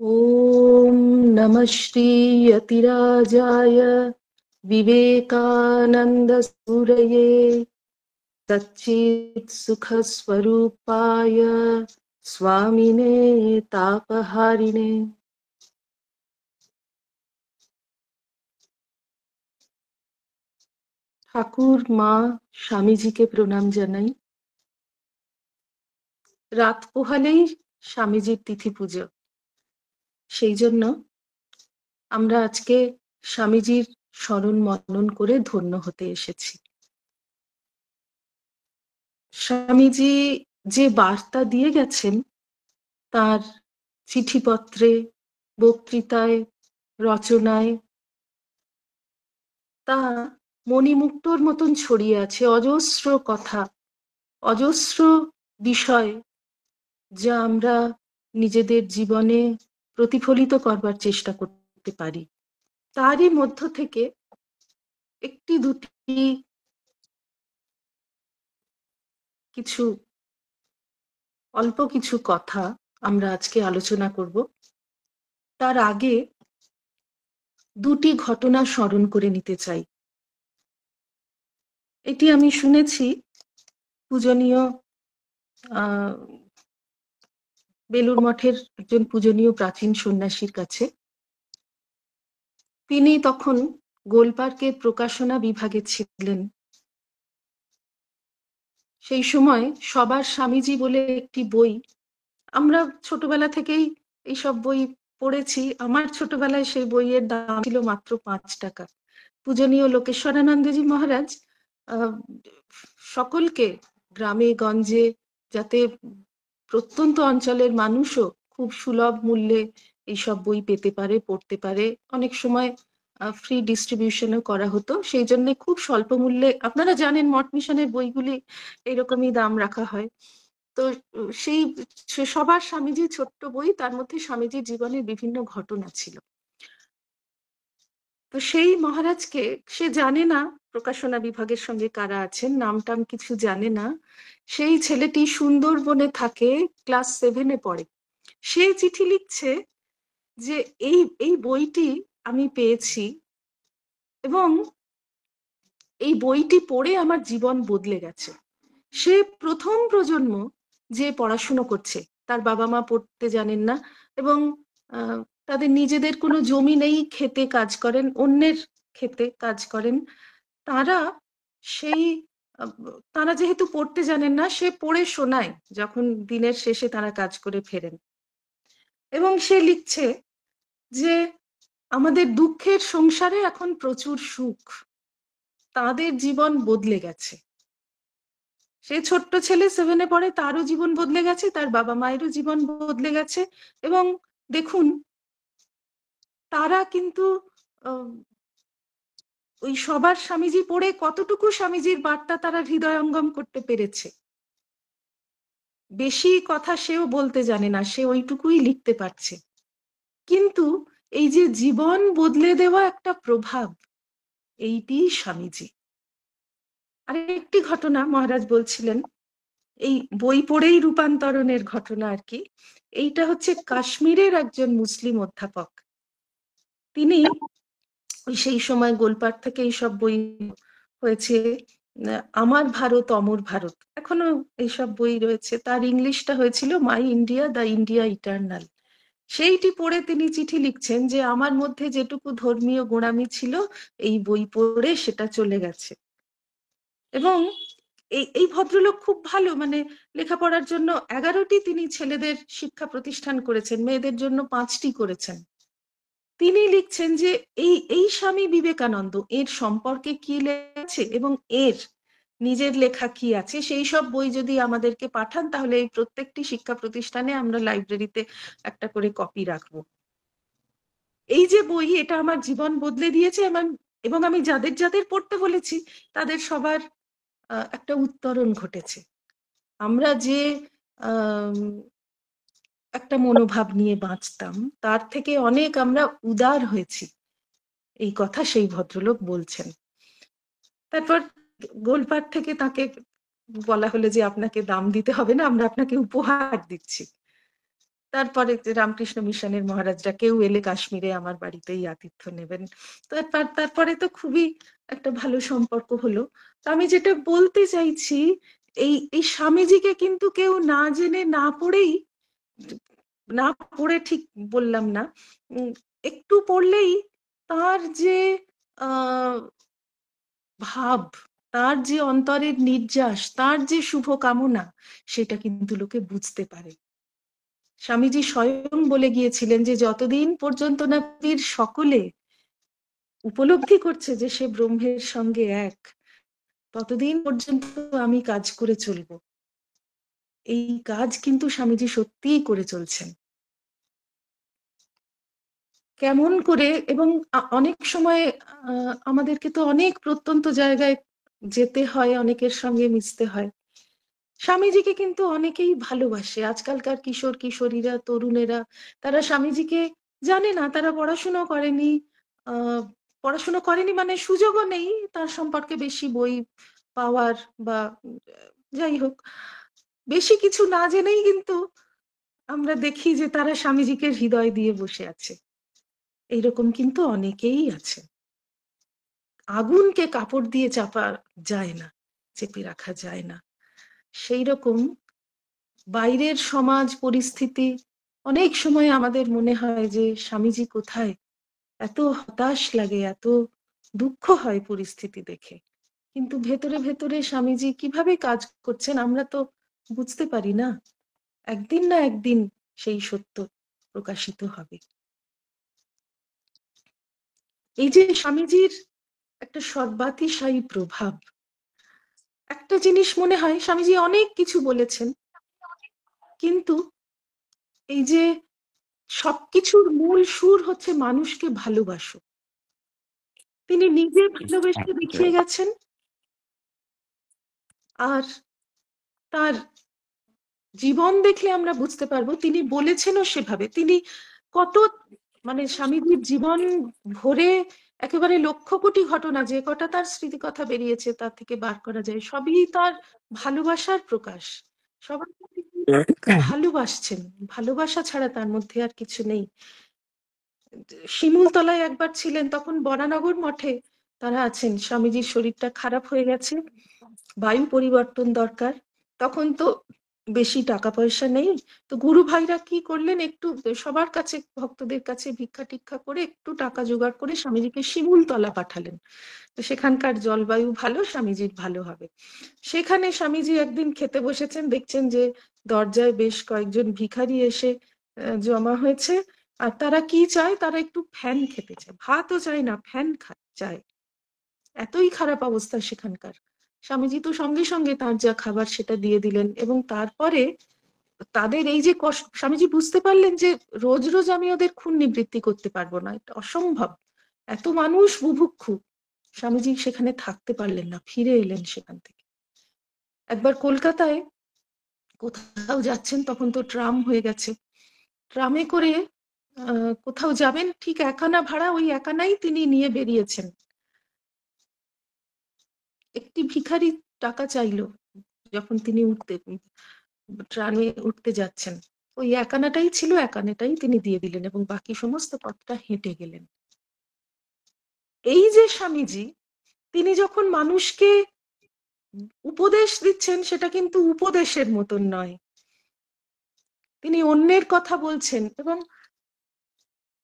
ॐ नमः श्री यतिराजाय विवेकानन्दसूरये सच्चित्सुखस्वरूपाय स्वामिने तापहारिणे। ঠাকুর মা স্বামীজিকে প্রণাম জানাই। রাত পোহালেই স্বামীজির তিথি পুজো, সেই জন্য আমরা আজকে স্বামীজির স্মরণ মনন করে ধন্য হতে এসেছি। স্বামীজি যে বার্তা দিয়ে গেছেন তার চিঠিপত্রে, বক্তৃতায়, রচনায় তা মণিমুক্তোর মতন ছড়িয়ে আছে। অজস্র কথা, অজস্র বিষয় যা আমরা নিজেদের জীবনে প্রতিফলিত করবার চেষ্টা করতে পারি। তারই মধ্য থেকে একটি দুটি কিছু অল্প কিছু কথা আমরা আজকে আলোচনা করব। তার আগে দুটি ঘটনা স্মরণ করে নিতে চাই। এটি আমি শুনেছি পূজনীয় বেলুর মঠের একজন পূজনীয় প্রাচীন সন্ন্যাসীর কাছে। তিনি তখন গোলপার্কের প্রকাশনা বিভাগে ছিলেন। সেই সময় সবার স্বামীজি বলে একটি বই, আমরা ছোটবেলা থেকেই এইসব বই পড়েছি। আমার ছোটবেলায় সেই বইয়ের দাম ছিল মাত্র 5 টাকা। পূজনীয় লোকেশ্বরানন্দজি মহারাজ সকলকে, গ্রামে গঞ্জে, যাতে প্রত্যন্ত অঞ্চলের মানুষও খুব সুলভ মূল্যে এইসব বই পেতে পারে, পড়তে পারে, অনেক সময় ফ্রি ডিস্ট্রিবিউশনও করা হতো। সেই জন্য খুব স্বল্প মূল্যে, আপনারা জানেন মঠ মিশনের বইগুলি এরকমই দাম রাখা হয়। তো সেই সবার স্বামীজি ছোট্ট বই, তার মধ্যে স্বামীজির জীবনের বিভিন্ন ঘটনা ছিল। তো সেই মহারাজকে, সে জানে না প্রকাশনা বিভাগের সঙ্গে কারা আছেন, নাম টাম কিছু জানে না। সেই ছেলেটি সুন্দরবনে থাকে, ক্লাস 7-এ পড়ে। সে চিঠি লিখছে যে এই এই বইটি আমি পেয়েছি এবং এই বইটি পড়ে আমার জীবন বদলে গেছে। সে প্রথম প্রজন্ম যে পড়াশুনো করছে, তার বাবা মা পড়তে জানেন না এবং তাদের নিজেদের কোনো জমি নেই, খেতে কাজ করেন, অন্যের খেতে কাজ করেন। তারা সেই আহ, তারা যেহেতু পড়তে জানেন না, সে পড়ে শোনায় যখন দিনের শেষে তারা কাজ করে ফেরেন। এবং সে লিখছে যে আমাদের দুঃখের সংসারে এখন প্রচুর সুখ, তাদের জীবন বদলে গেছে। সে ছোট্ট ছেলে 7-এ পড়ে, তারও জীবন বদলে গেছে, তার বাবা মায়েরও জীবন বদলে গেছে। এবং দেখুন, তারা কিন্তু ওই সবার স্বামীজি পড়ে কতটুকু স্বামীজির বার্তা তারা হৃদয়ঙ্গম করতে পেরেছে। বেশি কথা সেও বলতে জানে না, সে ওইটুকুই লিখতে পারছে। কিন্তু এই যে জীবন বদলে দেওয়া একটা প্রভাব, এইটি স্বামীজি। আরেকটি ঘটনা মহারাজ বলছিলেন, এই বই পড়েই রূপান্তরণের ঘটনা আর কি। এইটা হচ্ছে কাশ্মীরের একজন মুসলিম অধ্যাপক। তিনি ওই সেই সময় গোলপাড় থেকে এইসব বই হয়েছে, আমার ভারত অমর ভারত, এখনো এইসব বই রয়েছে। তার ইংলিশটা হয়েছিল my India, the India eternal. সেইটি পড়ে তিনি চিঠি লিখছেন যে আমার মধ্যে যেটুকু ধর্মীয় গোঁড়ামি ছিল, এই বই পড়ে সেটা চলে গেছে। এবং এই এই ভদ্রলোক খুব ভালো, মানে লেখাপড়ার জন্য 11টি তিনি ছেলেদের শিক্ষা প্রতিষ্ঠান করেছেন, মেয়েদের জন্য 5টি করেছেন। তিনি লিখছেন যে এই এই স্বামী বিবেকানন্দ, এর সম্পর্কে কি লেখছে এবং এর নিজের লেখা কি আছে, সেই সব বই যদি আমাদেরকে পাঠান তাহলে এই প্রত্যেকটি শিক্ষা প্রতিষ্ঠানে আমরা লাইব্রেরিতে একটা করে কপি রাখবো। এই যে বই, এটা আমার জীবন বদলে দিয়েছে এবং আমি যাদের যাদের পড়তে বলেছি তাদের সবার একটা উত্তরণ ঘটেছে। আমরা যে একটা মনোভাব নিয়ে বাঁচতাম, তার থেকে অনেক আমরা উদার হয়েছি, এই কথা সেই ভদ্রলোক বলছেন। তারপর গোলপাড় থেকে তাকে বলা হলো যে আপনাকে দাম দিতে হবে না, আমরা আপনাকে উপহার দিচ্ছি। তারপরে রামকৃষ্ণ মিশনের মহারাজরা কেউ এলে কাশ্মীরে আমার বাড়িতেই আতিথ্য নেবেন। তারপরে তো খুবই একটা ভালো সম্পর্ক হলো। তো আমি যেটা বলতে চাইছি, এই স্বামীজিকে কিন্তু কেউ না জেনে না পড়েই, না পড়ে ঠিক বললাম না, একটু পড়লেই তার যে আহ ভাব, তার যে অন্তরের নির্যাস, তার যে শুভ কামনা, সেটা কিন্তু লোকে বুঝতে পারে। স্বামীজি স্বয়ং বলে গিয়েছিলেন যে যতদিন পর্যন্ত না পীর সকলে উপলব্ধি করছে যে সে ব্রহ্মের সঙ্গে এক, ততদিন পর্যন্ত আমি কাজ করে চলবো। এই কাজ কিন্তু স্বামীজি সত্যিই করে চলছেন। কেমন করে, এবং অনেক সময় আমাদেরকে তো অনেক প্রত্যন্ত জায়গায় যেতে হয়, অনেকের সঙ্গে মিশতে হয়। স্বামীজিকে কিন্তু অনেকেই ভালোবাসে, আজকালকার কিশোর কিশোরীরা, তরুণেরা, তারা স্বামীজিকে জানে না, তারা পড়াশুনো করেনি, আহ পড়াশুনো করেনি মানে সুযোগও নেই তার সম্পর্কে বেশি বই পাওয়ার, বা যাই হোক, বেশি কিছু না জেনেই কিন্তু আমরা দেখি যে তারা স্বামীজিকে হৃদয় দিয়ে বসে আছে। এইরকম কিন্তু অনেকেই আছে। আগুনকে কাপড় দিয়ে চাপা যায় না, চেপে রাখা যায় না। সেই রকম বাইরের সমাজ পরিস্থিতি, অনেক সময় আমাদের মনে হয় যে স্বামীজি কোথায়, এত হতাশ লাগে, এত দুঃখ হয় পরিস্থিতি দেখে। কিন্তু ভেতরে ভেতরে স্বামীজি কিভাবে কাজ করছেন আমরা তো বুঝতে পারি না। একদিন না একদিন সেই সত্য প্রকাশিত হবে। এই যে স্বামীজির একটা সর্বাতিশায়ী প্রভাব, একটা জিনিস মনে হয় স্বামীজি অনেক কিছু বলেছেন, কিন্তু এই যে সবকিছুর মূল সুর হচ্ছে মানুষকে ভালোবাসো। তিনি নিজে ভালোবেসে দেখিয়ে গেছেন, আর তার জীবন দেখলে আমরা বুঝতে পারবো তিনি বলেছেনও সেভাবে। তিনি কত, মানে স্বামীজির জীবন ভরে একেবারে লক্ষ কোটি ঘটনা, যে কটা তার স্মৃতি কথা বেরিয়েছে তার থেকে বার করা যায়, সবই তার ভালোবাসার প্রকাশ। সবার প্রতি ভালোবাসছেন, ভালোবাসা ছাড়া তার মধ্যে আর কিছু নেই। শিমুলতলায় একবার ছিলেন, তখন বরানগর মঠে তারা আছেন, স্বামীজির শরীরটা খারাপ হয়ে গেছে, বায়ু পরিবর্তন দরকার। তখন তো বেশি টাকা পয়সা নেই, তো গুরু ভাইরা কি করলেন, একটু সবার কাছে, ভক্তদের কাছে ভিক্ষা টিক্ষা করে একটু টাকা জোগাড় করে স্বামীজিকে শিমুলতলা পাঠালেন। তো সেখানকার জলবায়ু ভালো, স্বামীজির ভালো হবে। সেখানে স্বামীজি একদিন খেতে বসেছেন, দেখছেন যে দরজায় বেশ কয়েকজন ভিখারি এসে জমা হয়েছে। আর তারা কি চায়, তারা একটু ফ্যান খেতে চায়, ভাতও চায় না, ফ্যান চায়। এতই খারাপ অবস্থা সেখানকার। স্বামীজি তো সঙ্গে সঙ্গে তার যা খাবার সেটা দিয়ে দিলেন, এবং তারপরে তাদের এই যে কষ্ট, স্বামীজি বুঝতে পারলেন যে রোজ রোজ আমি ওদের খুন নিবৃত্তি করতে পারবো না, এটা অসম্ভব, এত মানুষ বুভুক্ষু। স্বামীজি সেখানে থাকতে পারলেন না, ফিরে এলেন সেখান থেকে। একবার কলকাতায় কোথাও যাচ্ছেন, তখন তো ট্রাম হয়ে গেছে, ট্রামে করে কোথাও যাবেন, ঠিক একানা ভাড়া, ওই একানাই তিনি নিয়ে বেরিয়েছেন। একটি ভিখারি টাকা চাইলো যখন তিনি ট্রামে উঠতে যাচ্ছেন, ওই একানাটাই ছিল, একানাটাই তিনি দিয়ে দিলেন, এবং বাকি সমস্ত পথটা হেঁটে গেলেন। এই যে স্বামীজি, তিনি যখন মানুষকে উপদেশ দিচ্ছেন, সেটা কিন্তু উপদেশের মতন নয়, তিনি অন্যের কথা বলছেন, এবং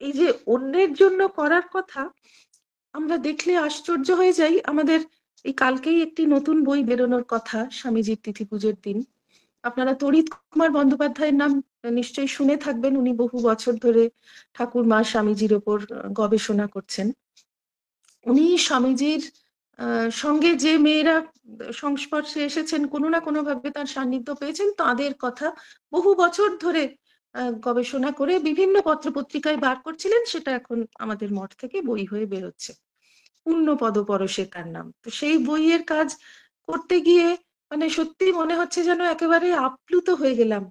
এই যে অন্যের জন্য করার কথা আমরা দেখলে আশ্চর্য হয়ে যাই। আমাদের এই কালকেই একটি নতুন বই বেরোনোর কথা, স্বামীজির তিথি পুজোর দিন। আপনারা তড়িৎ কুমার বন্দ্যোপাধ্যায়ের নাম নিশ্চয়ই শুনে থাকবেন, উনি বহু বছর ধরে ঠাকুরমা স্বামীজির ওপর গবেষণা করছেন। উনি স্বামীজির সঙ্গে যে মেয়েরা সংস্পর্শে এসেছেন, কোনো না কোনো ভাবে তার সান্নিধ্য পেয়েছেন, তাদের কথা বহু বছর ধরে গবেষণা করে বিভিন্ন পত্রপত্রিকায় বার করছিলেন, সেটা এখন আমাদের মঠ থেকে বই হয়ে বেরোচ্ছে। পূর্ণপদ পরশে তার নাম। তো সেই বইয়ের কাজ করতে গিয়ে মানে সত্যি মনে হচ্ছে যেন একেবারে আপ্লুত হয়ে গেলাম।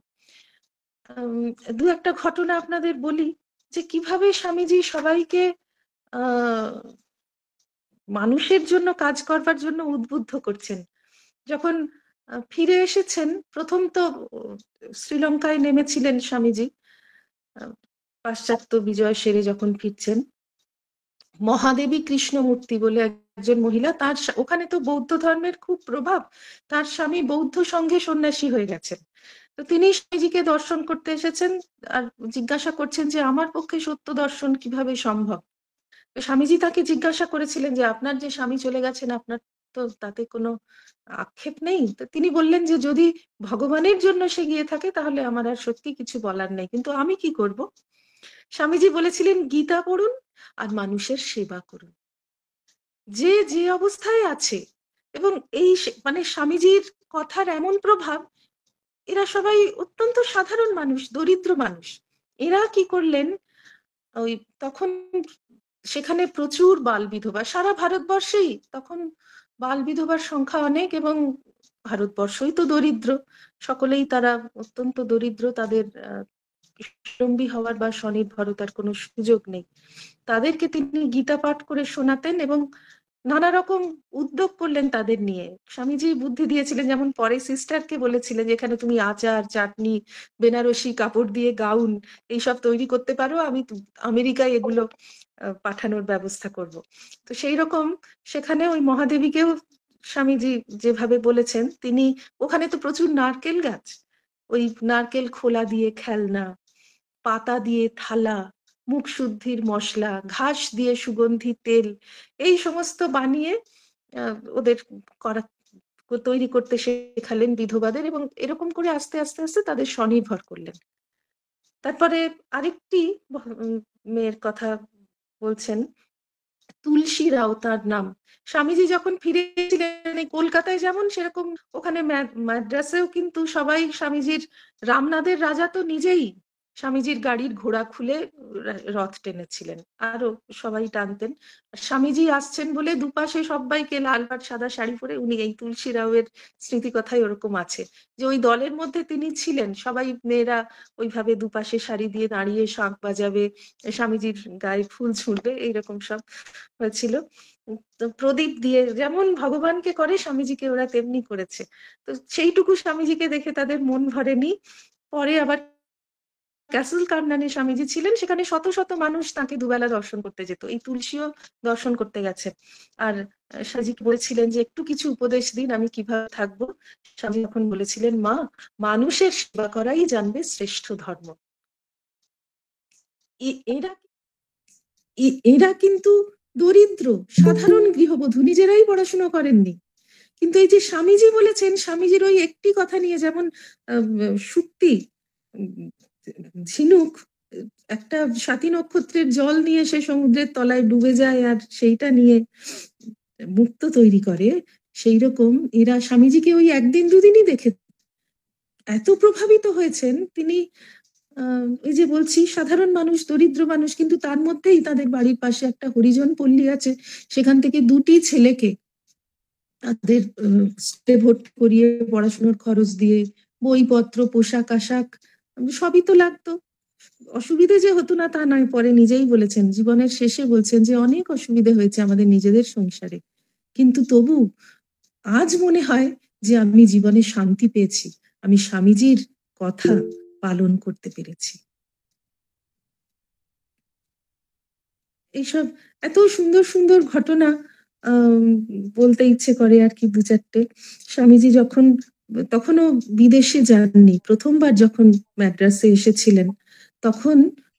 দু একটা ঘটনা আপনাদের বলি, যে কিভাবে স্বামীজি সবাইকে আহ মানুষের জন্য কাজ করবার জন্য উদ্বুদ্ধ করছেন। যখন ফিরে এসেছেন, প্রথম তো শ্রীলঙ্কায় নেমেছিলেন স্বামীজি, পাশ্চাত্য বিজয় সেরে যখন ফিরছেন, মহাদেবী কৃষ্ণমূর্তি বলে একজন মহিলা, তার ওখানে তো বৌদ্ধ ধর্মের খুব প্রভাব, তার স্বামী বৌদ্ধ সঙ্ঘে সন্ন্যাসী হয়ে গেছেন। তো তিনি স্বামীজিকে দর্শন করতে এসেছেন আর জিজ্ঞাসা করছেন যে আমার পক্ষে সত্য দর্শন কিভাবে সম্ভব। তো স্বামীজি তাকে জিজ্ঞাসা করেছিলেন যে আপনার যে স্বামী চলে গেছেন, আপনার তো তাতে কোনো আক্ষেপ নেই? তো তিনি বললেন যে যদি ভগবানের জন্য সে গিয়ে থাকে তাহলে আমার আর সত্যি কিছু বলার নেই, কিন্তু আমি কি করব? স্বামীজি বলেছিলেন গীতা পড়ুন আর মানুষের সেবা করুন। যে যে অবস্থায় আছে, এবং এই মানে স্বামীজির কথার এমন প্রভাব, এরা সবাই অত্যন্ত সাধারণ মানুষ, দরিদ্র মানুষ। এরা কি করলেন, ওই তখন সেখানে প্রচুর বাল বিধবা, সারা ভারতবর্ষেই তখন বাল বিধবার সংখ্যা অনেক, এবং ভারতবর্ষই তো দরিদ্র, সকলেই তারা অত্যন্ত দরিদ্র, তাদের স্বাবলম্বী হওয়ার বা স্বনির্ভরতার কোনো সুযোগ নেই। তাদেরকে তিনি গীতা পাঠ করে শোনাতেন এবং নানা রকম উদ্যোগ করলেন তাদের নিয়ে। স্বামীজি বুদ্ধি দিয়েছিলেন, যেমন পরে সিস্টারকে বলেছিলেন যেখানে তুমি আচার, চাটনি, বেনারসি কাপড় দিয়ে গাউন এইসব তৈরি করতে পারো, আমি আমেরিকায় এগুলো পাঠানোর ব্যবস্থা করব। তো সেই রকম সেখানে ওই মহাদেবীকেও স্বামীজি যেভাবে বলেছেন, তিনি ওখানে তো প্রচুর নারকেল গাছ, ওই নারকেল খোলা দিয়ে খেলনা, পাতা দিয়ে থালা, মুখ শুদ্ধির মশলা, ঘাস দিয়ে সুগন্ধি তেল, এই সমস্ত বানিয়ে ওদের করা তৈরি করতে শেখালেন বিধবাদের, এবং এরকম করে আস্তে আস্তে আস্তে তাদের স্বনির্ভর করলেন। তারপরে আরেকটি মেয়ের কথা বলছেন, তুলসী রাও তার নাম। স্বামীজি যখন ফিরেছিলেন এই কলকাতায় যেমন, সেরকম ওখানে মাদ্রাসেও কিন্তু সবাই স্বামীজির, রামনাদের রাজা তো নিজেই স্বামীজির গাড়ির ঘোড়া খুলে রথ টেনেছিলেন, আরো সবাই টানতেন। স্বামীজি আসছেন বলে দুপাশে সবাইকে লাল পাট সাদা শাড়ি পরে, উনি এই তুলসী রাওয়ের স্মৃতি কথাই ওরকম আছে যে ওই দলের মধ্যে তিনি ছিলেন, সবাই মেয়েরা ওইভাবে দুপাশে শাড়ি দিয়ে দাঁড়িয়ে শাঁখ বাজাবে, স্বামীজির গায়ে ফুল ছুঁড়বে, এইরকম সব হয়েছিল। তো প্রদীপ দিয়ে যেমন ভগবানকে করে, স্বামীজিকে ওরা তেমনি করেছে। তো সেইটুকু স্বামীজিকে দেখে তাদের মন ভরেনি। পরে আবার ক্যাসেল কার্নানে স্বামীজি ছিলেন, সেখানে শত শত মানুষ তাকে দুবেলা দর্শন করতে যেত, এই তুলসীও দর্শন করতে গেছে। আর স্বামীজি বলেছিলেন যে একটু কিছু উপদেশ দিন, আমি কিভাবে থাকবো। স্বামী যখন বলেছিলেন, মা, মানুষের সেবা করাই জানবে শ্রেষ্ঠ ধর্ম। এরা এরা কিন্তু দরিদ্র সাধারণ গৃহবধূ, নিজেরাই পড়াশোনা করেননি, কিন্তু এই যে স্বামীজি বলেছেন, স্বামীজির ওই একটি কথা নিয়ে, যেমন শুক্তি, ঝিনুক, একটা স্বাতী নক্ষত্রের জল নিয়ে সে সমুদ্রের তলায় ডুবে যায় আর সেইটা নিয়ে মুক্ত তৈরি করে, সেই রকম এরা স্বামীজিকে ওই একদিন দুদিনই দেখে এত প্রভাবিত হয়েছেন তিনি। ওই যে বলছি সাধারণ মানুষ, দরিদ্র মানুষ, কিন্তু তার মধ্যেই তাদের বাড়ির পাশে একটা হরিজন পল্লী আছে, সেখান থেকে দুটি ছেলেকে তাদের স্কুলে ভর্তি করিয়ে পড়াশোনার খরচ দিয়ে, বইপত্র, পোশাক আশাক সবই তো লাগতো। অসুবিধে যে হতো না তা নয়, পরে নিজেই বলেছেন, জীবনের শেষে বলছেন যে অনেক অসুবিধে হয়েছে আমাদের নিজেদের সংসারে, কিন্তু তবু আজ মনে হয় যে আমি জীবনে শান্তি পেয়েছি, আমি স্বামীজির কথা পালন করতে পেরেছি। এইসব এত সুন্দর সুন্দর ঘটনা বলতে ইচ্ছে করে আর কি দু চারটে। স্বামীজি যখন, তখনও বিদেশে যাননি, প্রথমবার যখন ম্যাড্রাসে এসেছিলেন, তখন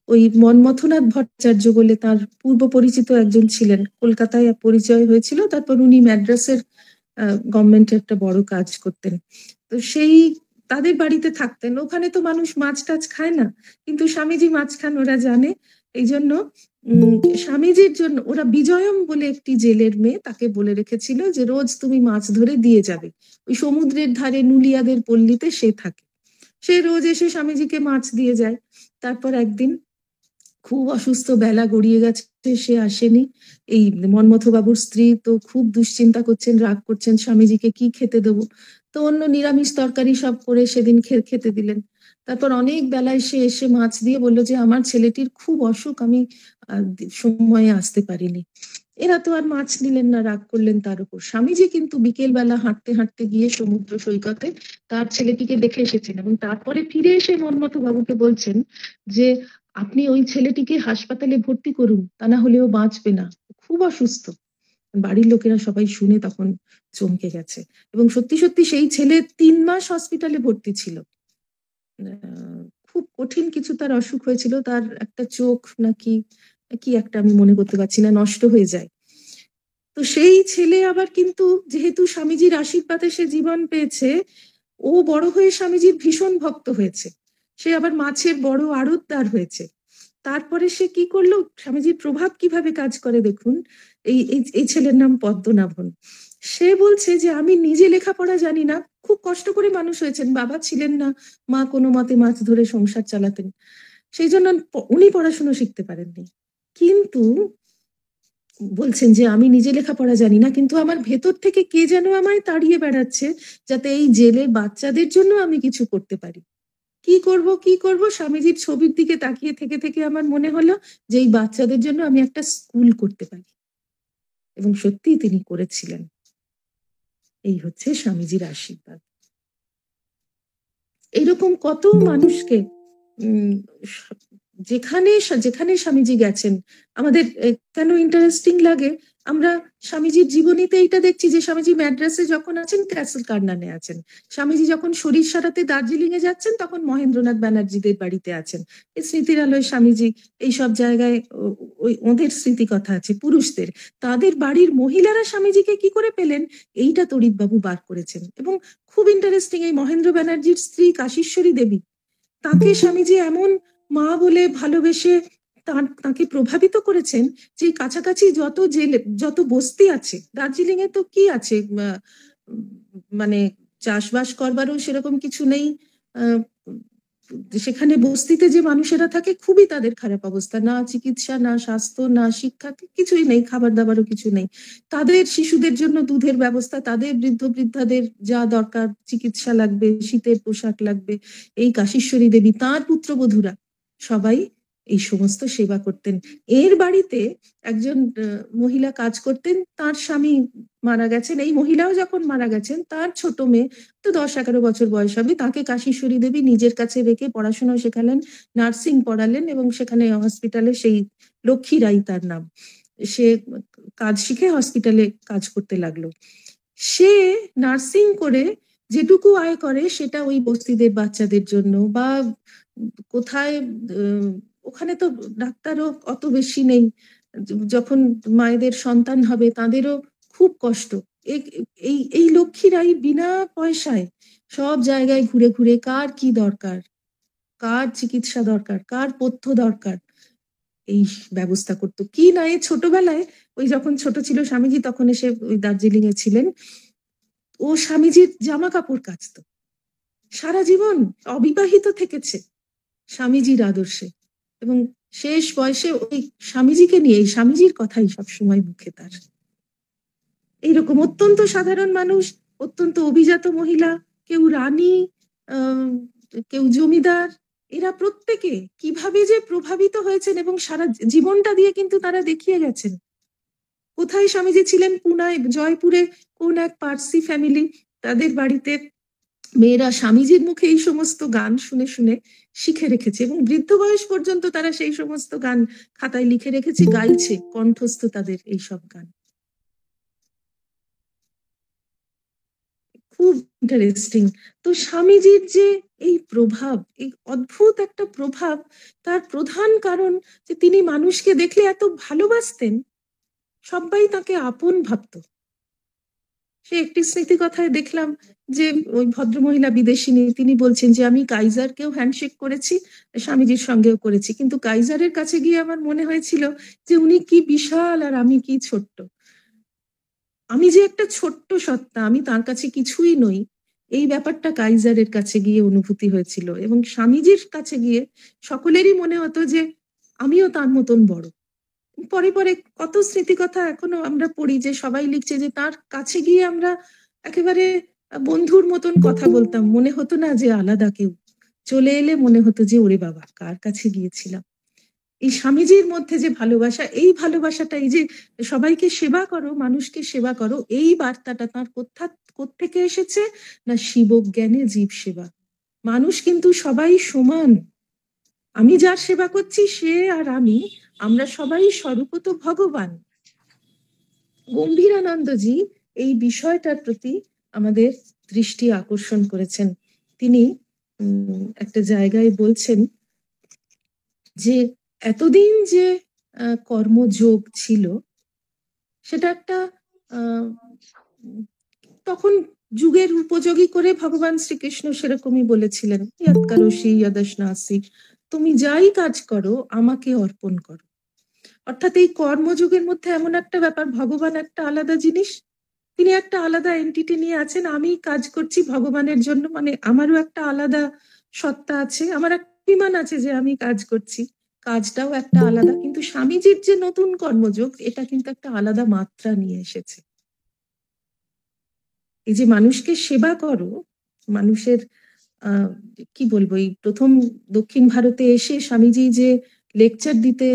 ওই মন্মথনাথ ভট্টাচার্য বলে তার পূর্ব পরিচিত একজন ছিলেন, কলকাতায় পরিচয় হয়েছিল, তারপর উনি ম্যাড্রাসের গভর্নমেন্টে একটা বড় কাজ করতেন। তো সেই তাদের বাড়িতে থাকতেন, ওখানে তো মানুষ মাছ টাছ খায় না, কিন্তু স্বামীজি মাছ খান, ওরা জানে। এই জন্য স্বামীজির জন্য ওরা বিজয়ম বলে একটি জেলের মেয়ে, তাকে বলে রেখেছিল যে রোজ তুমি মাছ ধরে দিয়ে যাবে, ওই সমুদ্রের ধারে নুলিয়াদের পল্লীতে সে থাকে, সে রোজ এসে স্বামীজিকে মাছ দিয়ে যায়। তারপর একদিন খুব অসুস্থ, বেলা গড়িয়ে গেছে, সে আসেনি। এই মন্মথ বাবুর স্ত্রী তো খুব দুশ্চিন্তা করছেন, রাগ করছেন, স্বামীজিকে কি খেতে দেবো। তো অন্য নিরামিষ তরকারি সব করে সেদিন খেতে দিলেন। তারপর অনেক বেলায় সে এসে মাছ দিয়ে বললো যে আমার ছেলেটির খুব অসুখ, আমি সময়ে আসতে পারিনি। এরা তো আর মাছ নিলেন না, রাগ করলেন তার উপর। স্বামীজি কিন্তু বিকেল বেলা হাঁটতে হাঁটতে গিয়ে সমুদ্র সৈকতে তার ছেলেটিকে দেখে এসেছেন, এবং তারপরে ফিরে এসে মন্মথ বাবুকে বলছেন যে আপনি ওই ছেলেটিকে হাসপাতালে ভর্তি করুন, তা না হলে ও বাঁচবে না, খুব অসুস্থ। বাড়ির লোকেরা সবাই শুনে তখন চমকে গেছে। এবং সত্যি সত্যি সেই ছেলে 3 মাস হসপিটালে ভর্তি ছিল। খুব কঠিন কিছু তার অসুখ হয়েছিল, তার একটা চোখ নাকি কি একটা আমি মনে করতে পারছি না, নষ্ট হয়ে যায়। তো সেই ছেলে আবার কিন্তু যেহেতু স্বামীজির আশীর্বাদে সে জীবন পেয়েছে, ও বড় হয়ে স্বামীজির ভীষণ ভক্ত হয়েছে। সে আবার মাছের বড় আড়তদার হয়েছে। তারপরে সে কি করলো, স্বামীজির প্রভাব কিভাবে কাজ করে দেখুন। এই ছেলের নাম পদ্মনাভন। সে বলছে যে আমি নিজে লেখাপড়া জানি না, খুব কষ্ট করে মানুষ হয়েছেন, বাবা ছিলেন না, মা কোনো মতে মাছ ধরে সংসার চালাতেন, সেই জন্য উনি পড়াশুনো শিখতে পারেননি। কিন্তু বলছেন যে আমি নিজে লেখাপড়া জানি না, কিন্তু আমার ভেতর থেকে কে যেন আমায় তাড়িয়ে বেড়াচ্ছে, যাতে এই জেলে বাচ্চাদের জন্য আমি কিছু করতে পারি। কি করব কি করব, স্বামীজির ছবির দিকে তাকিয়ে থেকে থেকে আমার মনে হলো যে এই বাচ্চাদের জন্য আমি একটা স্কুল করতে পারি। এবং সত্যিই তিনি করেছিলেন। এই হচ্ছে স্বামীজির আশীর্বাদ। এইরকম কত মানুষকে উম যেখানে যেখানে স্বামীজি গেছেন, আমাদের কেন ইন্টারেস্টিং লাগে, আমরা স্বামীজির জীবনীতে এটা দেখছি যে স্বামীজি ম্যাড্রাসে যখন আছেন ক্যাসল কার্নানে আছেন, স্বামীজি যখন শরীর সারাতে দার্জিলিং এ যাচ্ছেন তখন মহেন্দ্রনাথ ব্যানার্জিদের বাড়িতে আছেন। এই স্মৃতির আলোয় স্বামীজি এই সব জায়গায় ওই ওদের স্মৃতি কথা আছে পুরুষদের, তাদের বাড়ির মহিলারা স্বামীজিকে কি করে পেলেন, এইটা তড়িৎবাবু বার করেছেন। এবং খুব ইন্টারেস্টিং, এই মহেন্দ্র ব্যানার্জির স্ত্রী কাশীশ্বরী দেবী, তাকে স্বামীজি এমন মা বলে ভালোবেসে তাকে প্রভাবিত করেছেন যে কাছাকাছি যত জেলে যত বস্তি আছে, দার্জিলিং এ তো কি আছে, মানে চাষবাস করবারও সেরকম কিছু নেই। আহ, সেখানে বস্তিতে যে মানুষেরা থাকে খুবই তাদের খারাপ অবস্থা, না চিকিৎসা, না স্বাস্থ্য, না শিক্ষা, কিছুই নেই, খাবার দাবারও কিছু নেই। তাদের শিশুদের জন্য দুধের ব্যবস্থা, তাদের বৃদ্ধ বৃদ্ধাদের যা দরকার, চিকিৎসা লাগবে, শীতের পোশাক লাগবে, এই কাশীশ্বরী দেবী তাঁর পুত্রবধূরা সবাই এই সমস্ত সেবা করতেন। এর বাড়িতে একজন মহিলা কাজ করতেন, তার স্বামী মারা গেছেন, এই মহিলাও যখন মারা গেছেন তার ছোট মেয়ে তো 10-11 বছর বয়স হবে, তাকে কাশীশ্বরী দেবী নিজের কাছে রেখে পড়াশোনা শেখালেন, নার্সিং পড়ালেন, এবং সেখানে হসপিটালে, সেই লক্ষ্মী রাই তার নাম, সে কাজ শিখে হসপিটালে কাজ করতে লাগলো। সে নার্সিং করে যেটুকু আয় করে সেটা ওই বস্তিদের বাচ্চাদের জন্য, বা কোথায় ওখানে তো ডাক্তারও অত বেশি নেই, যখন মায়েদের সন্তান হবে তাদেরও খুব কষ্ট, এই এই লক্ষ্মীরাই বিনা পয়সায় সব জায়গায় ঘুরে ঘুরে কার কি দরকার, কার চিকিৎসা দরকার, কার পথ্য দরকার, এই ব্যবস্থা করতো। কি না, এই ছোটবেলায় ওই যখন ছোট ছিল স্বামীজি তখন এসে ওই দার্জিলিং এ ছিলেন, ও স্বামীজির জামা কাপড় কাচতো, সারা জীবন অবিবাহিত থেকেছে স্বামীজির আদর্শে, এবং শেষ বয়সে ওই স্বামীজিকে নিয়ে, এই স্বামীজির কথাই সবসময় মুখে তার। এইরকম অত্যন্ত সাধারণ মানুষ, অত্যন্ত অভিজাত মহিলা, কেউ রানী, আহ কেউ জমিদার, এরা প্রত্যেকে কিভাবে যে প্রভাবিত হয়েছেন এবং সারা জীবনটা দিয়ে কিন্তু তারা দেখিয়ে গেছেন। কোথায় স্বামীজি ছিলেন, পুনায় জয়পুরে কোন এক পার্সি ফ্যামিলি, তাদের বাড়িতে মেয়েরা স্বামীজির মুখে এই সমস্ত গান শুনে শুনে শিখে রেখেছে, এবং বৃদ্ধ বয়স পর্যন্ত তারা সেই সমস্ত গান খাতায় লিখে রেখেছে, গাইছে, কণ্ঠস্থ তাদের এই সব গান। খুব ইন্টারেস্টিং। তো স্বামীজির যে এই প্রভাব, এই অদ্ভুত একটা প্রভাব, তার প্রধান কারণ যে তিনি মানুষকে দেখলে এত ভালোবাসতেন, সবাই তাকে আপন ভাবতো। সে একটি স্মৃতি কথায় দেখলাম যে ওই ভদ্রমহিলা বিদেশিনী, তিনি বলছেন যে আমি কাইজারকেও হ্যান্ডশেক করেছি, স্বামীজির সঙ্গেও করেছি, কিন্তু কাইজারের কাছে গিয়ে আমার মনে হয়েছিল যে উনি কি বিশাল আর আমি কি ছোট্ট, আমি যে একটা ছোট্ট সত্তা, আমি তার কাছে কিছুই নই, এই ব্যাপারটা কাইজারের কাছে গিয়ে অনুভূতি হয়েছিল। এবং স্বামীজির কাছে গিয়ে সকলেরই মনে হতো যে আমিও তার মতন বড়। পরে পরে কত স্মৃতিকথা এখনো আমরা পড়ি যে সবাই লিখছে যে তার কাছে গিয়ে আমরা একেবারে বন্ধুর মতন কথা বলতাম, মনে হতো না যে আলাদা কেউ, চলে এলে মনে হতো যে ওরে বাবা কার কাছে গিয়েছিলাম। এই স্বামীজির মধ্যে যে ভালোবাসা, এই ভালোবাসাটা, এই যে সবাইকে সেবা করো, মানুষকে সেবা করো, এই বার্তাটা তার কোত্থেকে এসেছে, না শিবজ্ঞানে জীব সেবা। মানুষ কিন্তু সবাই সমান, আমি যার সেবা করছি সে আর আমরা সবাই স্বরূপত ভগবান। গম্ভীরানন্দজি এই বিষয়টার প্রতি আমাদের দৃষ্টি আকর্ষণ করেছেন। তিনি একটা জায়গায় বলছেন যে এতদিন যে কর্মযোগ ছিল সেটা একটা তখন যুগের উপযোগী করে ভগবান শ্রীকৃষ্ণ সেরকমই বলেছিলেন, ইয়াত কারোষি ইয়াদশনাসি, তুমি যাই কাজ করো আমাকে অর্পণ করো। অর্থাৎ এই কর্মযোগের মধ্যে এমন একটা ব্যাপার, ভগবান একটা আলাদা জিনিস, তিনি একটা আলাদা এন্টিটি নিয়ে আছেন, আমি কাজ করছি ভগবানের জন্য, মানে আমারও একটা আলাদা সত্তা আছে, আমার একটা অভিমান আছে যে আমি কাজ করছি, কাজটাও একটা আলাদা। কিন্তু স্বামীজির যে নতুন কর্মযোগ এটা কিন্তু একটা আলাদা মাত্রা নিয়ে এসেছে। এই যে মানুষকে সেবা করো, মানুষের কি বলবো, এই প্রথম দক্ষিণ ভারতে এসে স্বামীজি যে লেকচার দিতে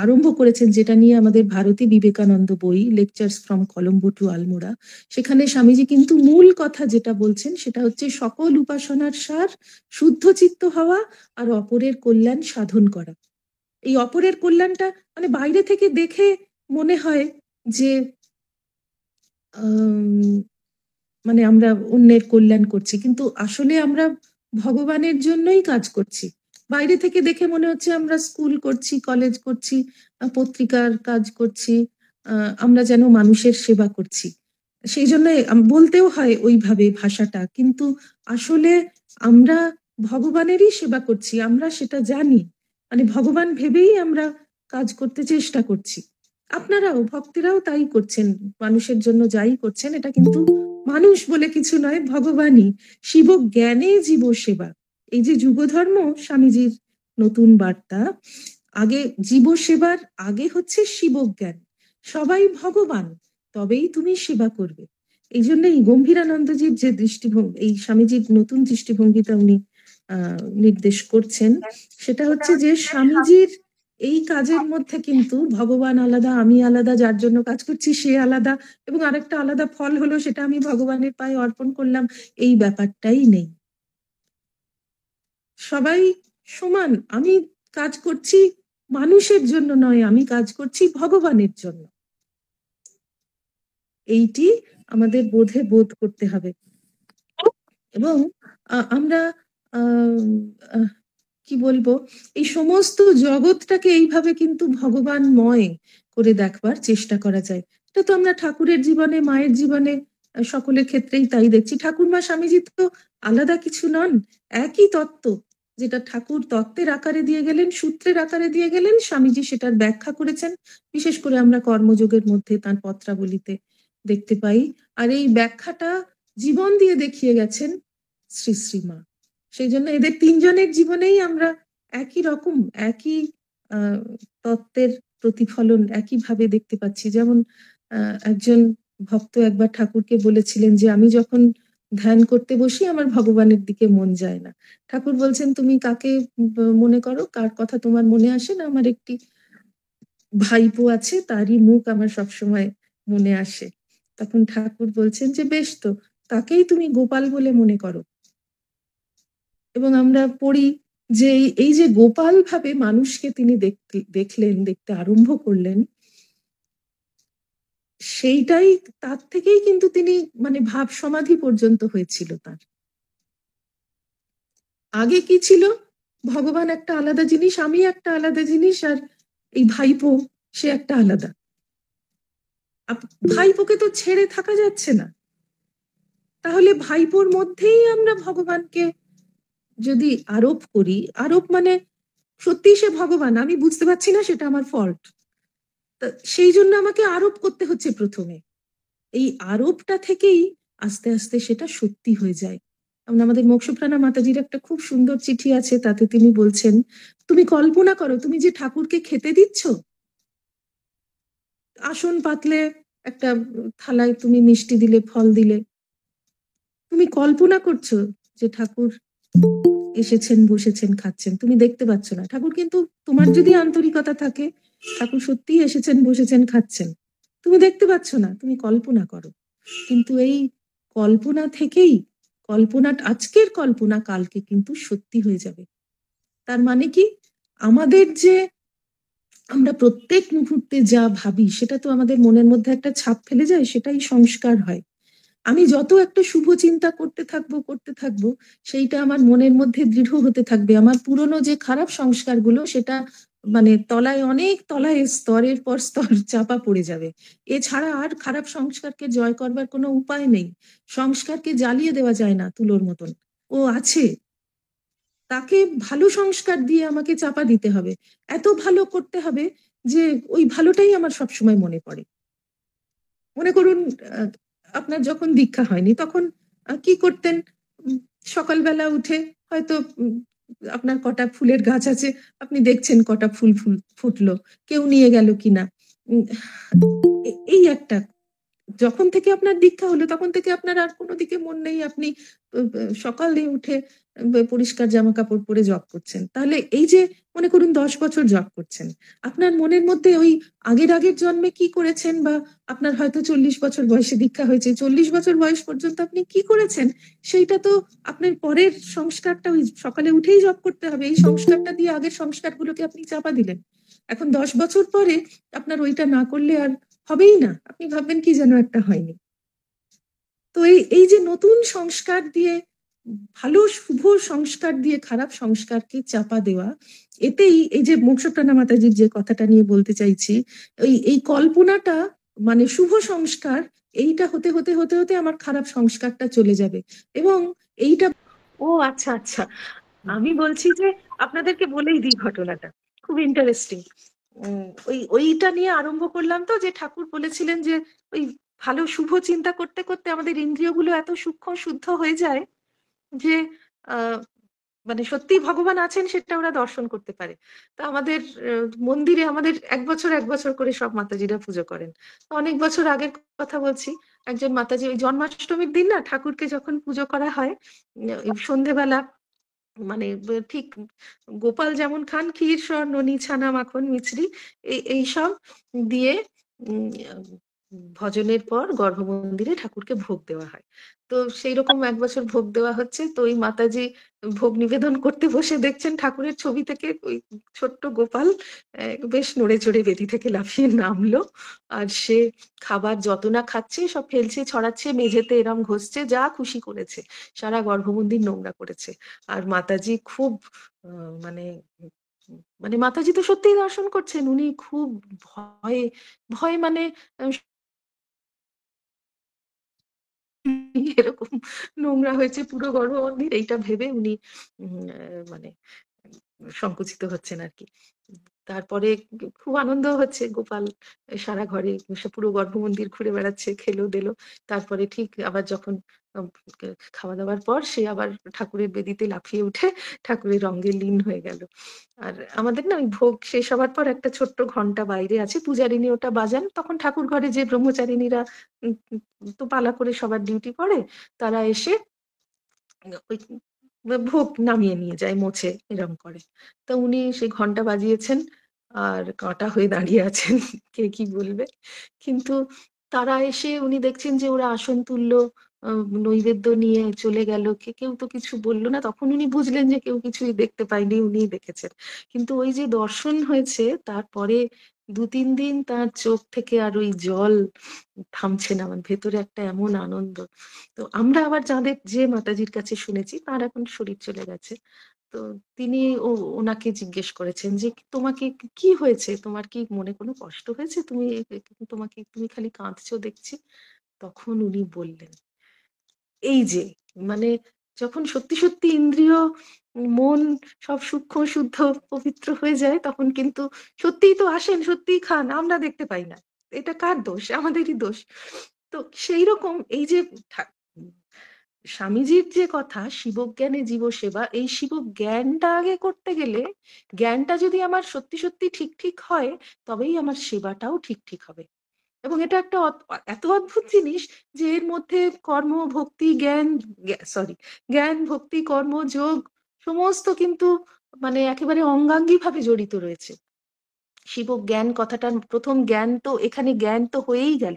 আরম্ভ করেছেন, যেটা নিয়ে আমাদের ভারতী বিবেকানন্দ বই lectures from Colombo to Almora, সেখানে স্বামীজি কিন্তু মূল কথা যেটা বলছেন সেটা হচ্ছে সকল উপাসনার সার শুদ্ধ চিত্ত হওয়া আর অপরের কল্যাণ সাধন করা। এই অপরের কল্যাণটা মানে বাইরে থেকে দেখে মনে হয় যে মানে আমরা অন্যের কল্যাণ করছি, কিন্তু আসলে আমরা ভগবানের জন্যই কাজ করছি। বাইরে থেকে দেখে মনে হচ্ছে আমরা স্কুল করছি, কলেজ করছি, পত্রিকার কাজ করছি, আমরা যেন মানুষের সেবা করছি, সেই জন্য বলতেও হয় ওইভাবে ভাষাটা, কিন্তু আসলে আমরা ভগবানেরই সেবা করছি, আমরা সেটা জানি, মানে ভগবান ভেবেই আমরা কাজ করতে চেষ্টা করছি। আপনারাও ভক্তেরাও তাই করছেন, মানুষের জন্য যাই করছেন এটা কিন্তু মানুষ বলে কিছু নয়, ভগবানই। শিব জ্ঞানে জীব সেবা, এই যে যুগ ধর্ম স্বামীজির নতুন বার্তা, আগে জীব সেবার আগে হচ্ছে শিব জ্ঞান, সবাই ভগবান, তবেই তুমি সেবা করবে। এই জন্যই গম্ভীরানন্দজির যে দৃষ্টিভঙ্গি, এই স্বামীজির নতুন দৃষ্টিভঙ্গিটা উনি নির্দেশ করছেন, সেটা হচ্ছে যে স্বামীজির এই কাজের মধ্যে কিন্তু ভগবান আলাদা, আমি আলাদা, যার জন্য কাজ করছি সে আলাদা, এবং আরেকটা আলাদা ফল হলো সেটা আমি ভগবানের পায়ে অর্পণ করলাম, এই ব্যাপারটাই নেই। সবাই সমান, আমি কাজ করছি মানুষের জন্য নয়, আমি কাজ করছি ভগবানের জন্য। এইটি আমাদের বোধ করতে হবে। এবং আমরা কি বলবো, এই সমস্ত জগৎটাকে এইভাবে কিন্তু ভগবানময় করে দেখবার চেষ্টা করা যায়। এটা তো আমরা ঠাকুরের জীবনে, মায়ের জীবনে, সকলের ক্ষেত্রেই তাই দেখছি। ঠাকুরমা স্বামীজি তো আলাদা কিছু নন, একই তত্ত্ব, যেটা ঠাকুর তত্ত্বের আকারে দিয়ে গেলেন, সূত্রের আকারে দিয়ে গেলেন, স্বামীজি সেটার ব্যাখ্যা করেছেন, বিশেষ করে আমরা কর্মযোগের মধ্যে তার পত্রাবলিতে দেখতে পাই। আর এই ব্যাখ্যাটা জীবন দিয়ে দেখিয়ে গেছেন শ্রী শ্রীমা। সেই জন্য এদের তিনজনের জীবনেই আমরা একই রকম, একই তত্ত্বের প্রতিফলন একইভাবে দেখতে পাচ্ছি। যেমন একজন ভক্ত একবার ঠাকুরকে বলেছিলেন যে আমি যখন ধ্যান করতে বসি আমার ভগবানের দিকে মন যায় না। ঠাকুর বলছেন তুমি কাকে মনে করো, কার কথা তোমার মনে আসে না? আমার একটি ভাইপো আছে, তারই মুখ আমার সবসময় মনে আসে। তখন ঠাকুর বলছেন যে বেশ তো, তাকেই তুমি গোপাল বলে মনে করো। এবং আমরা পড়ি যে এই যে গোপাল ভাবে মানুষকে তিনি দেখতে আরম্ভ করলেন, সেইটাই তার থেকেই কিন্তু তিনি মানে ভাব সমাধি পর্যন্ত হয়েছিল তার। আগে কি ছিল, ভগবান একটা আলাদা জিনিস, আমি একটা আলাদা জিনিস, আর এই ভাইপো সে একটা আলাদা। ভাইপোকে তো ছেড়ে থাকা যাচ্ছে না, তাহলে ভাইপোর মধ্যেই আমরা ভগবানকে যদি আরোপ করি, আরোপ মানে সত্যি সে ভগবান, আমি বুঝতে পারছি না, সেটা আমার ফল্ট, সেই জন্য আমাকে আরোপ করতে হচ্ছে প্রথমে। এই আরোপটা থেকেই আস্তে আস্তে সেটা সত্যি হয়ে যায়। যেমন আমাদের মোক্ষপ্রাণা মাতাজির একটা খুব সুন্দর চিঠি আছে, তাতে তিনি বলছেন, তুমি কল্পনা করো তুমি যে ঠাকুরকে খেতে দিচ্ছ, আসন পাতলে একটা থালায় তুমি মিষ্টি দিলে, ফল দিলে, তুমি কল্পনা করছো যে ঠাকুর এসেছেন, বসেছেন, খাচ্ছেন, তুমি দেখতে পাচ্ছ না ঠাকুর, কিন্তু তোমার যদি আন্তরিকতা থাকে ঠাকুর সত্যিই এসেছেন, বসেছেন, খাচ্ছেন, তুমি দেখতে পাচ্ছ না, তুমি কল্পনা করো। কিন্তু এই কল্পনা থেকেই, আজকের কল্পনা কালকে কিন্তু সত্যি হয়ে যাবে। তার মানে কি, আমাদের যে আমরা প্রত্যেক মুহূর্তে যা ভাবি সেটা তো আমাদের মনের মধ্যে একটা ছাপ ফেলে যায়, সেটাই সংস্কার হয়। আমি যত একটা শুভ চিন্তা করতে থাকবো সেইটা আমার মনের মধ্যে দৃঢ় হতে থাকবে। আমার পুরনো যে খারাপ সংস্কারগুলো সেটা মানে তলায়, অনেক তলায়, স্তরের পর স্তর চাপা পড়ে যাবে। এছাড়া আর খারাপ সংস্কারকে জয় করবার কোনো উপায় নেই। সংস্কারকে জ্বালিয়ে দেওয়া যায় না তুলোর মতন। ও আছে, তাকে ভালো সংস্কার দিয়ে আমাকে চাপা দিতে হবে। এত ভালো করতে হবে যে ওই ভালোটাই আমার সবসময় মনে পড়ে। মনে করুন, আহ, আপনার যখন দীক্ষা হয়নি তখন কি করতেন? উম, সকালবেলা উঠে হয়তো আপনার কটা ফুলের গাছ আছে, আপনি দেখছেন কটা ফুল ফুল ফুটলো, কেউ নিয়ে গেল কিনা। উম, এই একটা, যখন থেকে আপনার দীক্ষা হলো তখন থেকে আপনার আর কোনো দিকে মন নেই। আপনি সকালে উঠে পরিষ্কার জামা কাপড় পরে জব করছেন। তাহলে এই যে মনে করুন 10 বছর জব করছেন, আপনার মনের মধ্যে ওই আগের আগের জন্মে কি করেছেন, বা আপনার হয়তো 40 বছর বয়সে দীক্ষা হয়েছে, 40 বছর বয়স পর্যন্ত আপনি কি করেছেন সেইটা তো আপনার পরের সংস্কারটা ওই সকালে উঠেই জব করতে হবে। এই সংস্কারটা দিয়ে আগের সংস্কারগুলোকে আপনি চাপা দিলেন। এখন 10 বছর পরে আপনার ওইটা না করলে আর হবেই না, আপনি ভাববেন কি যেন একটা হয়নি। তো এই এই যে নতুন সংস্কার দিয়ে, ভালো শুভ সংস্কার দিয়ে খারাপ সংস্কারকে চাপা দেওয়া, এতেই এই যে মোক্ষপ্রাণা মাতাজির যে কথাটা নিয়ে বলতে চাইছি, এই এই কল্পনাটা মানে শুভ সংস্কার, এইটা হতে হতে হতে হতে আমার খারাপ সংস্কারটা চলে যাবে। এবং এইটা, ও আচ্ছা আচ্ছা, আমি বলছি যে আপনাদেরকে বলেই দিই ঘটনাটা, খুব ইন্টারেস্টিং। ওইটা নিয়ে আরম্ভ করলাম তো, যে ঠাকুর বলেছিলেন যে ওই ভালো শুভ চিন্তা করতে করতে আমাদের ইন্দ্রিয়গুলো এত সূক্ষ্ম শুদ্ধ হয়ে যায় যে আহ মানে সত্যি ভগবান আছেন সেটা ওরা দর্শন করতে পারে। তো আমাদের মন্দিরে আমাদের 1 বছর 1 বছর করে সব মাতাজিরা পুজো করেন। তো অনেক বছর আগের কথা বলছি, একজন মাতাজি ওই জন্মাষ্টমীর দিন না ঠাকুরকে যখন পুজো করা হয়, সন্ধেবেলা মানে ঠিক গোপাল যেমন খান ক্ষীর সর ননি ছানা মাখন মিছরি এইসব দিয়ে উম, ভজনের পর গর্ভমন্দিরে ঠাকুরকে ভোগ দেওয়া হয়। তো সেই রকম 1 বছর ভোগ দেওয়া হচ্ছে, তো ওই মাতাজি ভোগ নিবেদন করতে বসে দেখছেন ঠাকুরের ছবি থেকে ওই ছোট্ট গোপাল বেশ নড়ে চড়ে বেদি থেকে লাফিয়ে নামলো। আর সে খাবার যত না খাচ্ছে সব ফেলছে, ছড়াচ্ছে, মেঝেতে এরম ঘষছে, যা খুশি করেছে, সারা গর্ভমন্দির নোংরা করেছে। আর মাতাজি খুব মানে মানে মাতাজি তো সত্যিই দর্শন করছেন, উনি খুব ভয়ে ভয় মানে এরকম নোংরা হয়েছে পুরো গর্ভমন্দির, এইটা ভেবে উনি মানে সংকুচিত হচ্ছেন আর কি। তারপরে খুব আনন্দ হচ্ছে, গোপাল সারা ঘরে পুরো গর্ভমন্দির ঘুরে বেড়াচ্ছে, খেলো দেলো। তারপরে ঠিক আবার যখন উম, খাওয়া দাওয়ার পর সে আবার ঠাকুরের বেদিতে লাফিয়ে উঠে ঠাকুরের রঙে লীন হয়ে গেল। আর আমাদের না ওই ভোগ শেষ হওয়ার পর একটা ছোট্ট ঘন্টা বাইরে আছে, পূজারিনী ওটা বাজান, তখন ঠাকুর ঘরে যে ব্রহ্মচারিণীরা তো পালা করে সবার ডিউটি পড়ে, তারা এসে ওই ভোগ নামিয়ে নিয়ে যায়, মোছে, এরম করে। তো উনি সেই ঘন্টা বাজিয়েছেন আর কাঁটা হয়ে দাঁড়িয়ে আছেন কে কি বলবে। কিন্তু তারা এসে উনি দেখছেন যে ওরা আসন তুললো, নৈবেদ্য নিয়ে চলে গেল, কেউ তো কিছু বললো না। তখন উনি বুঝলেন যে কেউ কিছুই দেখতে পায়নি, উনিই দেখেছেন। কিন্তু ওই যে দর্শন হয়েছে তারপরে 2-3 দিন তার চোখ থেকে আর ওই জল থামছে না, আমার ভেতরে একটা এমন আনন্দ। তো আমরা আবার যাদের যে মাতাজির কাছে শুনেছি তার এখন শরীর চলে গেছে। তো তিনি ওনাকে জিজ্ঞেস করেছেন যে তোমাকে কি হয়েছে, তোমার কি মনে কোনো কষ্ট হয়েছে, তুমি তুমি খালি কাঁদছো দেখছি। তখন উনি বললেন এই যে মানে যখন সত্যি সত্যি ইন্দ্রিয়, মন সব সূক্ষ্ম শুদ্ধ পবিত্র হয়ে যায় তখন কিন্তু সত্যিই তো আসেন, সত্যিই খান, আমরা দেখতে পাই না। এটা কার দোষ? আমাদেরই দোষ। তো সেই রকম এই যে স্বামীজির যে কথা শিবজ্ঞানে জীব সেবা, এই শিব জ্ঞানটা আগে করতে গেলে, জ্ঞানটা যদি আমার সত্যি সত্যি ঠিক ঠিক হয় তবেই আমার সেবাটাও ঠিক ঠিক হবে। এবং এটা একটা এত অদ্ভুত জিনিস যে এর মধ্যে কর্ম ভক্তি জ্ঞান, সরি, জ্ঞান ভক্তি কর্ম যোগ সমস্ত কিন্তু মানে একেবারে অঙ্গাঙ্গি ভাবে জড়িত রয়েছে। শিব জ্ঞান কথাটার প্রথম জ্ঞান তো এখানে, জ্ঞান তো হয়েই গেল।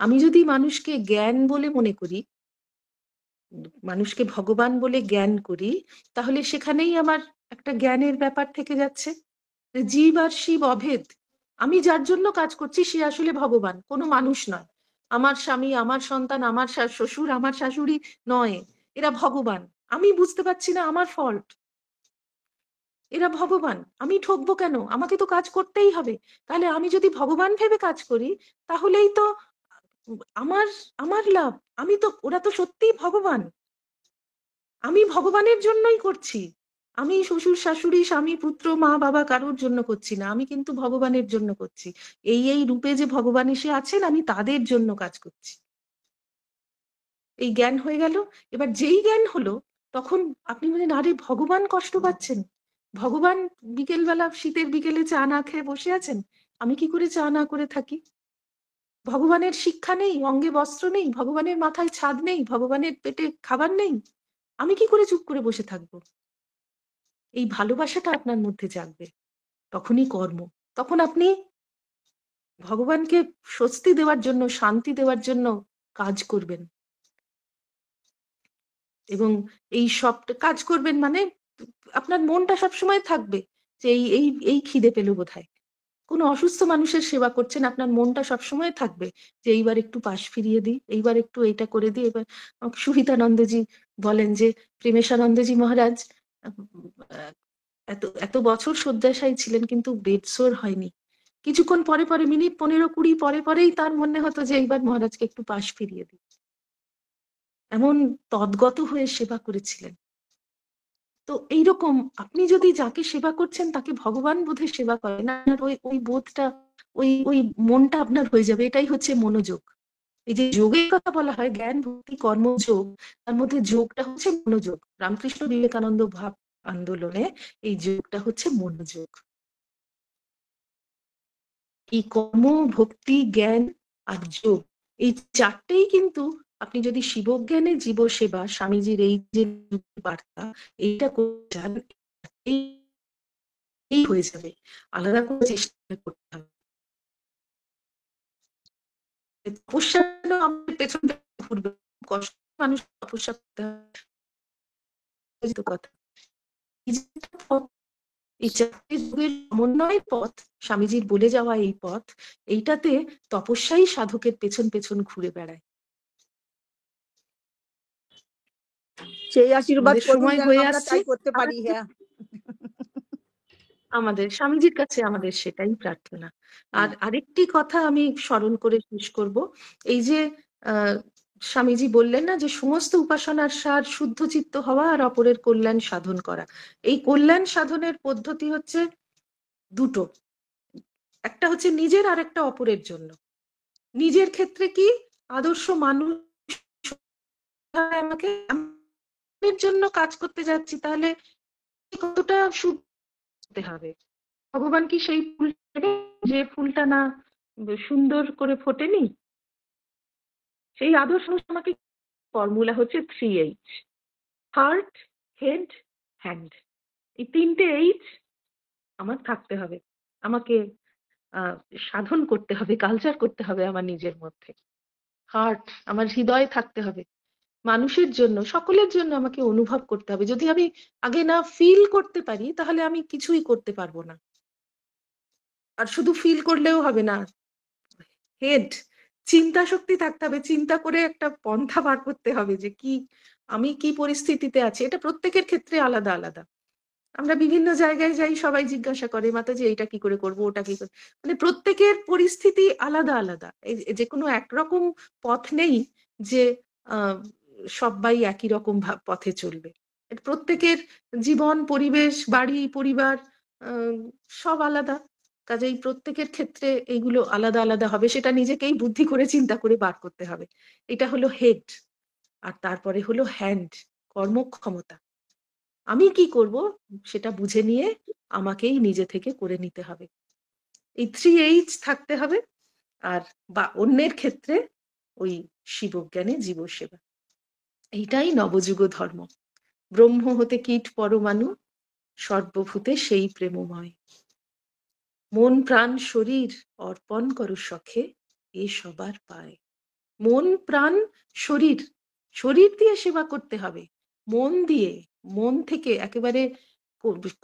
আমি যদি মানুষকে জ্ঞান বলে মনে করি, মানুষকে ভগবান বলে জ্ঞান করি, তাহলে সেখানেই আমার একটা জ্ঞানের ব্যাপার থেকে যাচ্ছে। জীব আর শিব অভেদ। আমি যার জন্য কাজ করছি সে আসলে ভগবান, কোনো মানুষ নয়। আমার স্বামী, আমার সন্তান, আমার শ্বশুর, আমার শাশুড়ি নয়, এরা ভগবান। আমি বুঝতে পারছি না, আমার ফল্ট। এরা ভগবান, আমি ঠকবো কেন? আমাকে তো কাজ করতেই হবে। তাহলে আমি যদি ভগবান ভেবে কাজ করি, তাহলেই তো আমার আমার লাভ। আমি তো, ওরা তো সত্যিই ভগবান। আমি ভগবানের জন্যই করছি। আমি শ্বশুর শাশুড়ি স্বামী পুত্র মা বাবা কারোর জন্য করছি না, আমি কিন্তু ভগবানের জন্য করছি। এই রূপে যে ভগবান এসে আছেন, আমি তাদের জন্য কাজ করছি। এই জ্ঞান হয়ে গেল। এবার যেই জ্ঞান হলো, তখন আপনি বলেন, আরে ভগবান কষ্ট পাচ্ছেন, ভগবান বিকেলবেলা, শীতের বিকেলে চা না খেয়ে বসে আছেন, আমি কি করে চা না করে থাকি? ভগবানের শিক্ষা নেই, অঙ্গে বস্ত্র নেই, ভগবানের মাথায় ছাদ নেই, ভগবানের পেটে খাবার নেই, আমি কি করে চুপ করে বসে থাকবো? এই ভালোবাসাটা আপনার মধ্যে জাগবে, তখনই কর্ম। তখন আপনি ভগবানকে স্বস্তি দেওয়ার জন্য, শান্তি দেওয়ার জন্য কাজ করবেন। এবং এই সব কাজ করবেন মানে আপনার মনটা সবসময় থাকবে যে এই এই এই খিদে পেল বোধহয়। কোনো অসুস্থ মানুষের সেবা করছেন, আপনার মনটা সবসময় থাকবে যে এইবার একটু পাশ ফিরিয়ে দিই, এইবার একটু এইটা করে দিই। এবার সুহিতানন্দজি বলেন যে প্রেমেশানন্দজি মহারাজ এত এত বছর শয্যাশায়ী ছিলেন, কিন্তু বেডসোর হয়নি। কিছুক্ষণ পরে পরে, মিনিট 15-20 পরে পরেই তার মনে হতো যে এইবার মহারাজকে একটু পাশ ফিরিয়ে দিই। এমন তদ্গত হয়ে সেবা করেছিলেন। তো এইরকম আপনি যদি যাকে সেবা করছেন তাকে ভগবান বোধে সেবা করেন, আপনার ওই ওই বোধটা, ওই ওই মনটা আপনার হয়ে যাবে। এটাই হচ্ছে মনোযোগ। এই যে যোগের কথা বলা হয়, জ্ঞান ভক্তি কর্মযোগ, তার মধ্যে যোগটা হচ্ছে মনোযোগ। রামকৃষ্ণ বিবেকানন্দ ভাব আন্দোলনে এই যোগটা হচ্ছে মনোযোগ। এই কর্ম, ভক্তি, জ্ঞান আর যোগ, এই চারটেই কিন্তু আপনি যদি শিবজ্ঞানে জীব সেবা, স্বামীজির এই যে বার্তা, এইটা করতে চান, এই হয়ে যাবে। আলাদা করে চেষ্টা করতে হবে। তপস্যা আমাদের পেছন ঘুরবে, কষ্ট মানুষ তপস্যা করতে হবে কথা। এই চারটি যুগের সমন্বয়ের পথ, স্বামীজির বলে যাওয়া এই পথ, এইটাতে তপস্যাই সাধকের পেছন পেছন ঘুরে বেড়ায়। সেই আশীর্বাদ সময় হয়ে আমরা আসছে, তাই করতে পারি। হ্যাঁ, আমাদের স্বামীজির কাছে আমাদের সেটাই প্রার্থনা। আর আরেকটি কথা আমি স্মরণ করে শেষ করব। এই যে স্বামীজি বললেন না যে সমস্ত উপাসনার সার শুদ্ধ চিত্ত হওয়া আর অপরের কল্যাণ সাধন করা। এই কল্যাণ সাধনের পদ্ধতি হচ্ছে দুটো, একটা হচ্ছে নিজের, আর একটা অপরের জন্য। নিজের ক্ষেত্রে কি, আদর্শ মানুষ আমাকে জন্য কাজ করতে যাচ্ছি, তাহলে কতটা শুদ্ধ হবে। ভগবান কি সেই ফুল যে ফুলটা না সুন্দর করে ফোটেনি? সেই আদর্শ আমাকে, ফর্মুলা হচ্ছে 3H: হার্ট, হেড, হ্যান্ড। এই 3টে H আমার থাকতে হবে, আমাকে সাধন করতে হবে, কালচার করতে হবে আমার নিজের মধ্যে। হার্ট, আমার হৃদয় থাকতে হবে, মানুষের জন্য, সকলের জন্য আমাকে অনুভব করতে হবে। যদি আমি আগে না ফিল করতে পারি, তাহলে আমি কিছুই করতে পারবো না। আর শুধু ফিল করলেও হবে না। হেড, চিন্তা শক্তি থাকতে হবে, চিন্তা করে একটা পন্থা বার করতে হবে যে কি, আমি কি পরিস্থিতিতে আছি। এটা প্রত্যেকের ক্ষেত্রে আলাদা আলাদা। আমরা বিভিন্ন জায়গায় যাই, সবাই জিজ্ঞাসা করে, মাতাজি এইটা কি করে করবো, ওটা কি করে, মানে প্রত্যেকের পরিস্থিতি আলাদা আলাদা। এই যে কোনো একরকম পথ নেই যে সবাই একই রকম পথে চলবে। প্রত্যেকের জীবন, পরিবেশ, বাড়ি, পরিবার সব আলাদা। কাজেই প্রত্যেকের ক্ষেত্রে এইগুলো আলাদা আলাদা হবে, সেটা নিজেকেই বুদ্ধি করে চিন্তা করে বার করতে হবে। এটা হলো হেড। আর তারপরে হলো হ্যান্ড, কর্মক্ষমতা। আমি কি করব সেটা বুঝে নিয়ে আমাকেই নিজে থেকে করে নিতে হবে। এই 3H থাকতে হবে। আর বা অন্যের ক্ষেত্রে ওই শিবজ্ঞানে জীব সেবা। এইটাই নবযুগ ধর্ম। ব্রহ্ম হতে কীট পরমাণু, সর্বভূতে সেই প্রেমময়। মন প্রাণ শরীর অর্পণ করো সখে, এ সবার পায়। মন প্রাণ শরীর, শরীর দিয়ে সেবা করতে হবে, মন দিয়ে, মন থেকে একেবারে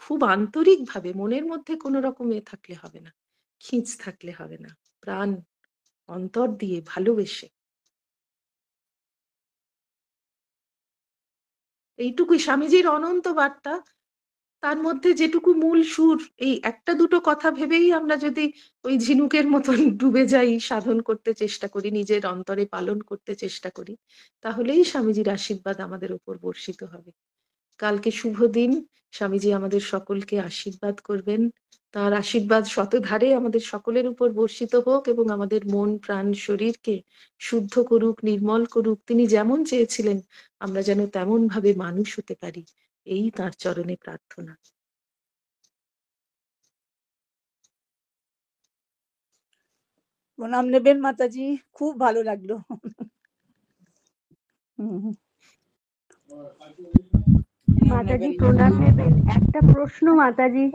খুব আন্তরিক ভাবে, মনের মধ্যে কোনো রকম থাকলে হবে না, খিঁচ থাকলে হবে না, প্রাণ অন্তর দিয়ে ভালোবেসে। এইটুকুই স্বামীজির অনন্ত বার্তা। তার মধ্যে যেটুকু মূল সুর, এই একটা দুটো কথা ভেবেই আমরা যদি ওই ঝিনুকের মতন ডুবে যাই, সাধন করতে চেষ্টা করি, নিজের অন্তরে পালন করতে চেষ্টা করি, তাহলেই স্বামীজির আশীর্বাদ আমাদের উপর বর্ষিত হবে। কালকে শুভ দিন, স্বামীজি আমাদের সকলকে আশীর্বাদ করবেন। তার আশীর্বাদ শতধারে আমাদের সকলের উপর বর্ষিত হোক এবং আমাদের মন প্রাণ শরীরকে শুদ্ধ করুক, নির্মল করুক। তিনি যেমন চেয়েছিলেন আমরা যেন তেমন ভাবে মানুষ হতে পারি, এই তাঁর চরণে প্রার্থনা। প্রণাম নেবেন মাতাজি, খুব ভালো লাগলো। মাতাজি প্রণাম নেবেন। একটা প্রশ্ন মাতাজি।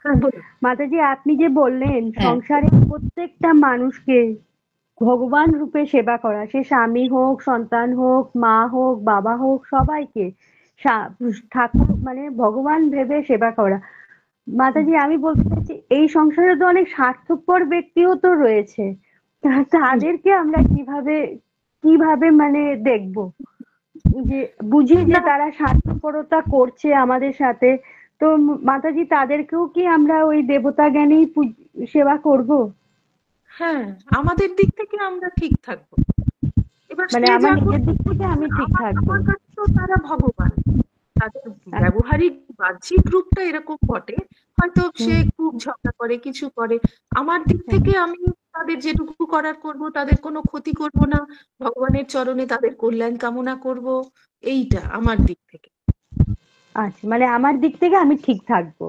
হ্যাঁ, বলুন। মাতাজি, আপনি যে বললেন সংসারে প্রত্যেকটা মানুষকে ভগবান রূপে সেবা করা, সে স্বামী হোক, সন্তান হোক, মা হোক, বাবা হোক, সবাইকে ঠাকুর মানে ভগবান ভেবে সেবা করা। মাতাজি, আমি বলতে চাইছি এই সংসারে তো অনেক স্বার্থপর ব্যক্তিও তো রয়েছে, তাদেরকে আমরা কিভাবে মানে দেখবো, যে বুঝি যে তারা স্বার্থপরতা করছে আমাদের সাথে, তো মাতাজি তাদেরকেও কি আমরা ওই দেবতা জ্ঞানেই সেবা করব? হ্যাঁ, আমাদের দিক থেকে আমরা ঠিক থাকবো। এবার মানে সে আমার যা নিজের করছে, দিক থেকে আমি ঠিক থাকবো। আমার কাছে তো তারা ভগবান। তাদের ব্যবহারিক বাহ্যিক রূপটা এরকম বটে, হয়তো সে খুব ঝগড়া করে, কিছু করে। আমার দিক থেকে আমি তাদের যেটুকু করার করব, তাদের কোনো ক্ষতি করব না, ভগবানের চরণে তাদের কল্যাণ কামনা করব, এইটা আমার দিক থেকে। আচ্ছা, মানে আমার দিক থেকে আমি ঠিক থাকবো।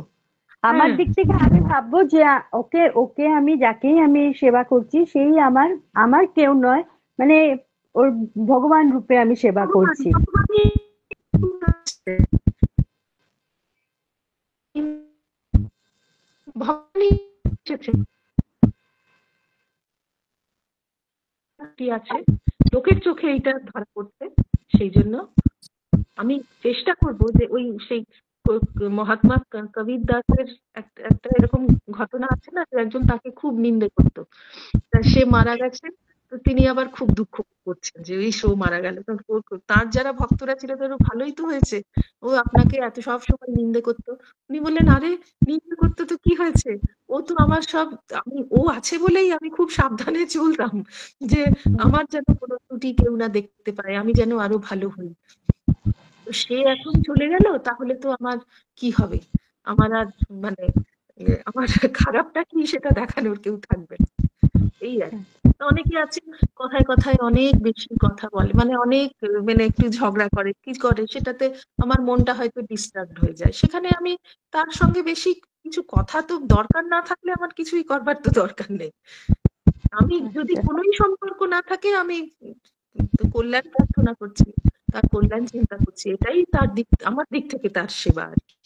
আমার হ্যাঁ, দিক থেকে আমি ভাববো যে ওকে ওকে আমি যাকেই আমি সেবা করছি সেই আমার আমার কেউ নয়, মানে ওর ভগবান রূপে আমি সেবা ভগবান করছি। ভগবানই আছে। ভগবানই এসেছে, কি আছে লোকের চোখে এইটা ধরা পড়ছে। সেই জন্য আমি চেষ্টা করব যে ওই সেই মহাত্মা কবির দাসের একটা এরকম ঘটনা আছে না, যে একজন তাকে খুব নিন্দে করতো, সে মারা গেছে, তো তিনি আবার খুব দুঃখ করছেন যে এই শো মারা গেল। তার যারা ভক্তরা ছিল তাদের ভালোই তো হয়েছে, ও আপনাকে এত সব সময় নিন্দে করতো। উনি বললেন, আরে নিন্দে করতো তো কি হয়েছে, ও তো আমার সব, ও আছে বলেই আমি খুব সাবধানে চলতাম যে আমার যেন কোনো ত্রুটি কেউ না দেখতে পায়, আমি যেন আরো ভালো হই। তো সে এখন চলে গেল, তাহলে তো আমার কি হবে, আমার আর মানে আমার খারাপটা কি সেটা দেখানোর কেউ থাকবে না, এই আর কি। অনেকে আছে কথায় কথায় অনেক বেশি কথা বলে, মানে অনেক মানে একটু ঝগড়া করে, কি করে, সেটাতে আমার মনটা হয়তো ডিস্টার্ব হয়ে যায়। সেখানে আমি তার সঙ্গে বেশি কিছু কথা তো দরকার না থাকলে আমার কিছুই করবার তো দরকার নেই। আমি যদি কোনোই সম্পর্ক না থাকে, আমি কল্যাণ প্রার্থনা করছি, তার কল্যাণ চিন্তা করছি, এটাই তার দিক, আমার দিক থেকে তার সেবা আর কি।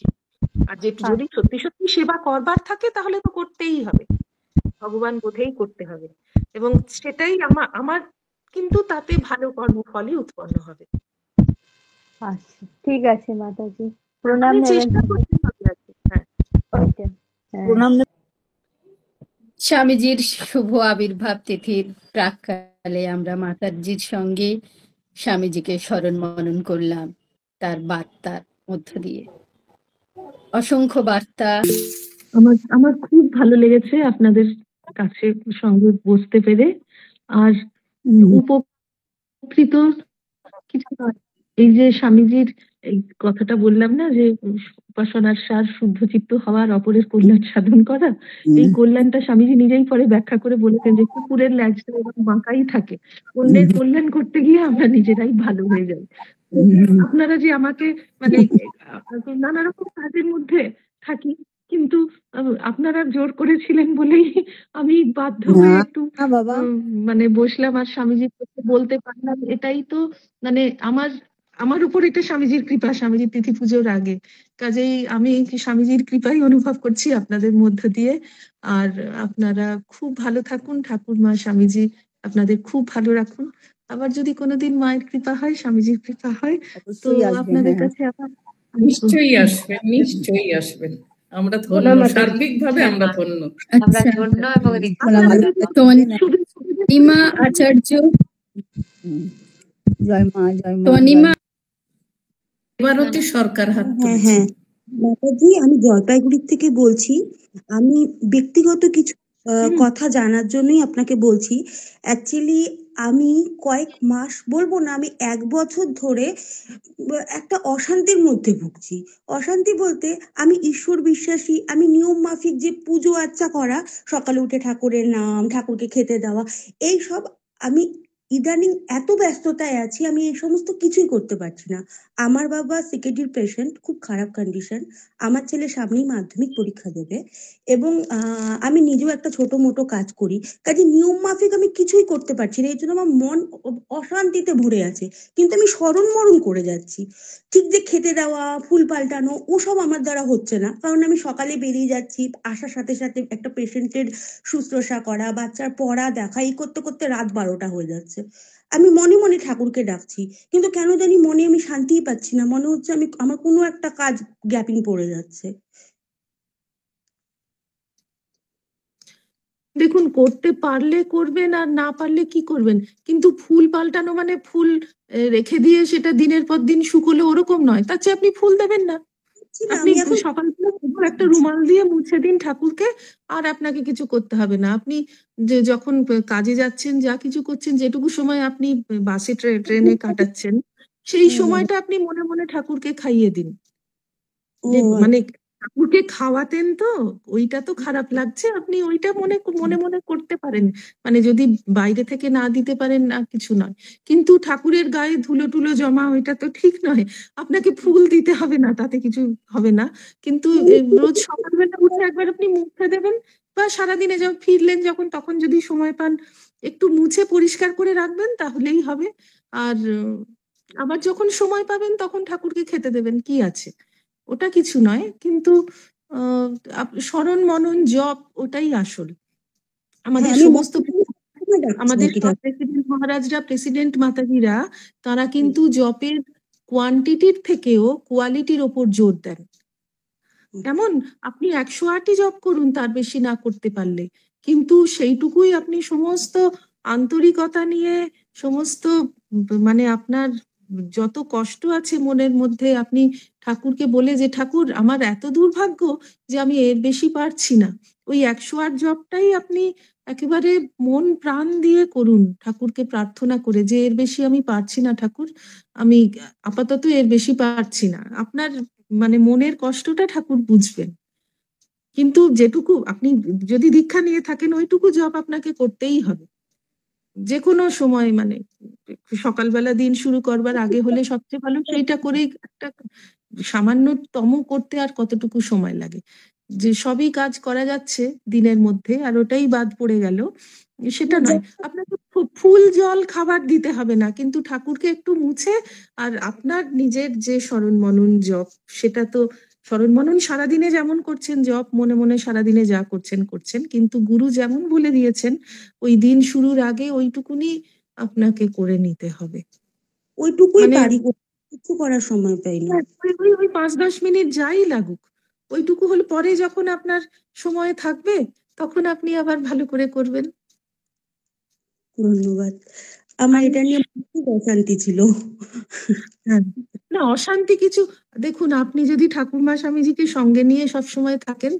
আর যদি সত্যি সত্যি সেবা করবার থাকে তাহলে তো করতেই হবে, ভগবান বোধেই করতে হবে, এবং সেটাই আমার আমার কিন্তু তাতে ভালো কর্মফলই উৎপন্ন হবে। আচ্ছা, ঠিক আছে মাতাজি, প্রণাম আমি নেবেন। চেষ্টা করতে হবে আর কি। হ্যাঁ, ওইটা, হ্যাঁ। প্রণাম স্বামীজির শুভ আবির্ভাব তিথির প্রাক্কালে আমরা মাতাজির সঙ্গে স্বামীজিকে স্মরণ মনন করলাম তার বার্তার মধ্য দিয়ে। অসংখ্য বার্তা। আমার খুব ভালো লেগেছে আপনাদের কাছে সঙ্গে বসতে পেরে, আর উপকৃত কিছু নয়। এই যে স্বামীজির এই কথাটা বললাম না, যে উপাসনার সার শুদ্ধ চিত্ত হওয়ার, অপরের কল্যাণ সাধন করা, এই কল্যাণটা স্বামীজি নিজেই পরে ব্যাখ্যা করে বলেছেন যে কুকুরের ল্যাজটা এবং বাঁকাই থাকে, অন্যের কল্যাণ করতে গিয়ে আমরা নিজেরাই ভালো হয়ে যাই। আপনারা যে আমাকে মানে নানা রকম কাজের মধ্যে থাকি, কিন্তু আপনারা জোর করেছিলেন বলেই আমি বাধ্য হয়ে একটু না বাবা। মানে বসলাম আর স্বামীজির কাছে বলতে পারলাম। এটাই তো মানে আমার আমার উপর এটা স্বামীজির কৃপা, স্বামীজির তিথি পুজোর আগে। কাজেই আমি স্বামীজির কৃপাই অনুভব করছি আপনাদের মধ্য দিয়ে। আর আপনারা খুব ভালো থাকুন, ঠাকুরমা স্বামীজি আপনাদের খুব ভালো রাখুন। আবার যদি কোনোদিন মায়ের কৃপা হয়, স্বামীজির কৃপা হয়, তো অবশ্যই আসবেন। আপনাদের হ্যাঁ, কাছে আবার নিশ্চয়ই আসবেন, নিশ্চয়ই আসবেন। আমরা ধন্য, প্রণাম মাতাজি। সার্বিকভাবে আমরা ধন্য। আমরা আচ্ছা, ধন্য এবং প্রণাম মাতাজি। তনিমা আচার্য, জয় মা, জয় মা। তনিমা ভারতী সরকার হাত হ্যাঁ তুলেছেন। হ্যাঁ মাতাজি, আমি জলপাইগুড়ির থেকে বলছি। আমি ব্যক্তিগত কিছু কথা জানার জন্যই আপনাকে বলছি। অ্যাকচুয়ালি আমি কয়েক মাস, বলবো না, আমি 1 বছর ধরে একটা অশান্তির মধ্যে ভুগছি। অশান্তি বলতে, আমি ঈশ্বর বিশ্বাসী, আমি নিয়ম মাফিক যে পুজো আর্চা করা, সকালে উঠে ঠাকুরের নাম, ঠাকুরকে খেতে দেওয়া, এই সব আমি ইদানিং এত ব্যস্ততায় আছি, আমি এই সমস্ত কিছুই করতে পারছি না। আমার বাবা সিকেডির পেশেন্ট, খুব খারাপ কন্ডিশন। আমার ছেলে সামনেই মাধ্যমিক পরীক্ষা দেবে, এবং আমি নিজেও একটা ছোট মোটো কাজ করি। কাজে নিয়ম মাফিক আমি কিছুই করতে পারছি না, এই জন্য আমার মন অশান্তিতে ভরে আছে। কিন্তু আমি স্মরণ মরণ করে যাচ্ছি। ঠিক যে খেতে দেওয়া, ফুল পাল্টানো, ওসব আমার দ্বারা হচ্ছে না, কারণ আমি সকালে বেরিয়ে যাচ্ছি, আসার সাথে সাথে একটা পেশেন্টের শুশ্রূষা করা, বাচ্চার পড়া দেখা, এই করতে করতে রাত 12টা হয়ে যাচ্ছে। আমি মনে মনে ঠাকুরকে ডাকছি, কিন্তু কেন জানি মনে আমি শান্তিই পাচ্ছি না। মনে হচ্ছে আমার কোনো একটা কাজ গ্যাপিং পড়ে যাচ্ছে। দেখুন, করতে পারলে করবেন, আর না পারলে কি করবেন? কিন্তু ফুল পাল্টানো মানে ফুল রেখে দিয়ে সেটা দিনের পর দিন শুকোলে ওরকম নয়। তার চেয়ে আপনি ফুল দেবেন না। পাচ্ছি না, আপনি আমি এখন সকালবেলা কেবল একটা রুমাল দিয়ে মুছে দিন ঠাকুরকে, আর আপনাকে কিছু করতে হবে না। আপনি যে যখন কাজে যাচ্ছেন, যা কিছু করছেন, যেটুকু সময় আপনি বাসে ট্রেনে কাটাচ্ছেন, সেই সময়টা আপনি মনে মনে ঠাকুরকে খাইয়ে দিন। ও যে মানে ঠাকুরকে খাওয়াতেন তো, ওইটা তো খারাপ লাগছে, আপনি ওইটা মনে মনে মনে করতে পারেন। মানে যদি বাইরে থেকে না দিতে পারেন, না কিছু নয়, কিন্তু ঠাকুরের গায়ে ধুলো টুলো জমা, ওইটা তো ঠিক নয়। আপনাকে ফুল দিতে হবে না, তাতে কিছু হবে না। কিন্তু রোজ সকালবেলা উঠে একবার আপনি মুখে দেবেন, বা সারাদিনে যখন ফিরলেন, যখন তখন যদি সময় পান, একটু মুছে পরিষ্কার করে রাখবেন, তাহলেই হবে। আর আবার যখন সময় পাবেন তখন ঠাকুরকে খেতে দেবেন, কি আছে? ওটা কিছু নয়। কিন্তু স্মরণ মনন জপ, ওটাই আসল। আমাদের হ্যাঁ, আমি সমস্ত ডাকছি আমাদের আর কি সব প্রেসিডেন্ট মহারাজরা, প্রেসিডেন্ট মাতাজিরা, তারা কিন্তু জপের কোয়ান্টিটির থেকেও কোয়ালিটির ওপর জোর দেন। এমন আপনি 108ই জপ করুন, তার বেশি না করতে পারলে, কিন্তু সেইটুকুই আপনি সমস্ত আন্তরিকতা নিয়ে, সমস্ত মানে আপনার যত কষ্ট আছে মনের মধ্যে, আপনি ঠাকুরকে বলে যে, ঠাকুর, আমার এত দুর্ভাগ্য যে আমি এর বেশি পারছি না। ওই 108 জপটাই আপনি একেবারে মন প্রাণ দিয়ে করুন, ঠাকুরকে প্রার্থনা করে যে, এর বেশি আমি পারছি না ঠাকুর, আমি আপাতত এর বেশি পারছি না। আপনার মানে মনের কষ্টটা ঠাকুর বুঝবেন। কিন্তু যেটুকু আপনি যদি দীক্ষা নিয়ে থাকেন, ওইটুকু জব আপনাকে করতেই হবে, যে কোনো সময়। মানে সকালবেলা দিন শুরু করবার আগে হলে সবচেয়ে ভালো, সেইটা করেই একটা সামান্যতম করতে আর কতটুকু সময় লাগে? যে সবই কাজ করা যাচ্ছে দিনের মধ্যে, আর ওটাই বাদ পড়ে গেল, সেটা নয়। আপনাকে ফুল জল খাবার দিতে হবে না, কিন্তু ঠাকুরকে একটু মুছে, আর আপনার নিজের যে স্মরণ মনন জপ, সেটা তো স্মরণ মনন সারাদিনে যেমন করছেন, জপ মনে মনে সারাদিনে যা করছেন করছেন, কিন্তু গুরু যেমন বলে দিয়েছেন, ওই দিন শুরুর আগে ওইটুকুনি আপনাকে করে নিতে হবে। ওইটুকুই মানে পারি, কিছু করার সময় পাই না। ওই 5-10 মিনিট যাই লাগুক, ওইটুকু হলে পরে যখন আপনার সময় থাকবে, তখন আপনি আবার ভালো করে করবেন। ধন্যবাদ। আমার এটা নিয়ে খুব অশান্তি ছিল। হ্যাঁ, না অশান্তি কিছু। দেখুন, আপনি যদি ঠাকুরমা স্বামীজিকে সঙ্গে নিয়ে সবসময় থাকেন,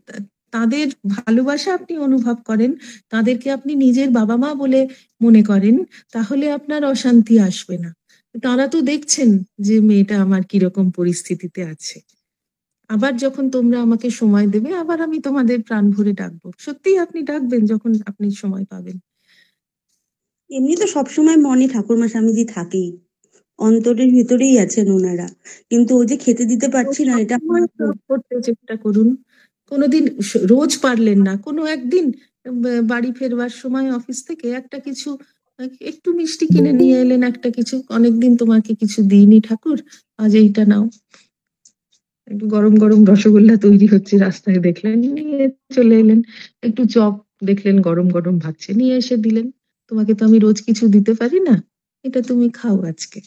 তাদের ভালোবাসা আপনি অনুভব করেন, তাদেরকে আপনি নিজের বাবা মা বলে মনে করেন, তাহলে আপনার অশান্তি আসবে না। তারা তো দেখছেন যে মেয়েটা আমার কিরকম পরিস্থিতিতে আছে। আবার যখন তোমরা আমাকে সময় দেবে, আবার আমি তোমাদের প্রাণ ভরে ডাকবো। সত্যিই আপনি ডাকবেন যখন আপনি সময় পাবেন। এমনি তো সবসময় মনে ঠাকুরমা স্বামীজি থাকেই, অন্তরের ভিতরেই আছেন ওনারা, কিন্তু ও যে খেতে দিতে পারছি না, এটা সবসময় জব করতে চেষ্টা করুন। কোনোদিন রোজ পারলেন না, কোনো একদিন বাড়ি ফেরবার সময় অফিস থেকে একটা কিছু, একটু মিষ্টি কিনে নিয়ে এলেন, একটা কিছু, অনেকদিন তোমাকে কিছু দিইনি ঠাকুর, আজ এইটা নাও। একটু গরম গরম রসগোল্লা তৈরি হচ্ছে রাস্তায় দেখলেন, নিয়ে চলে এলেন। একটু চপ দেখলেন গরম গরম ভাজছে, নিয়ে এসে দিলেন। তোমাকে তো আমি রোজ কিছু দিতে পারি না, এটা তুমি খাও আজকে।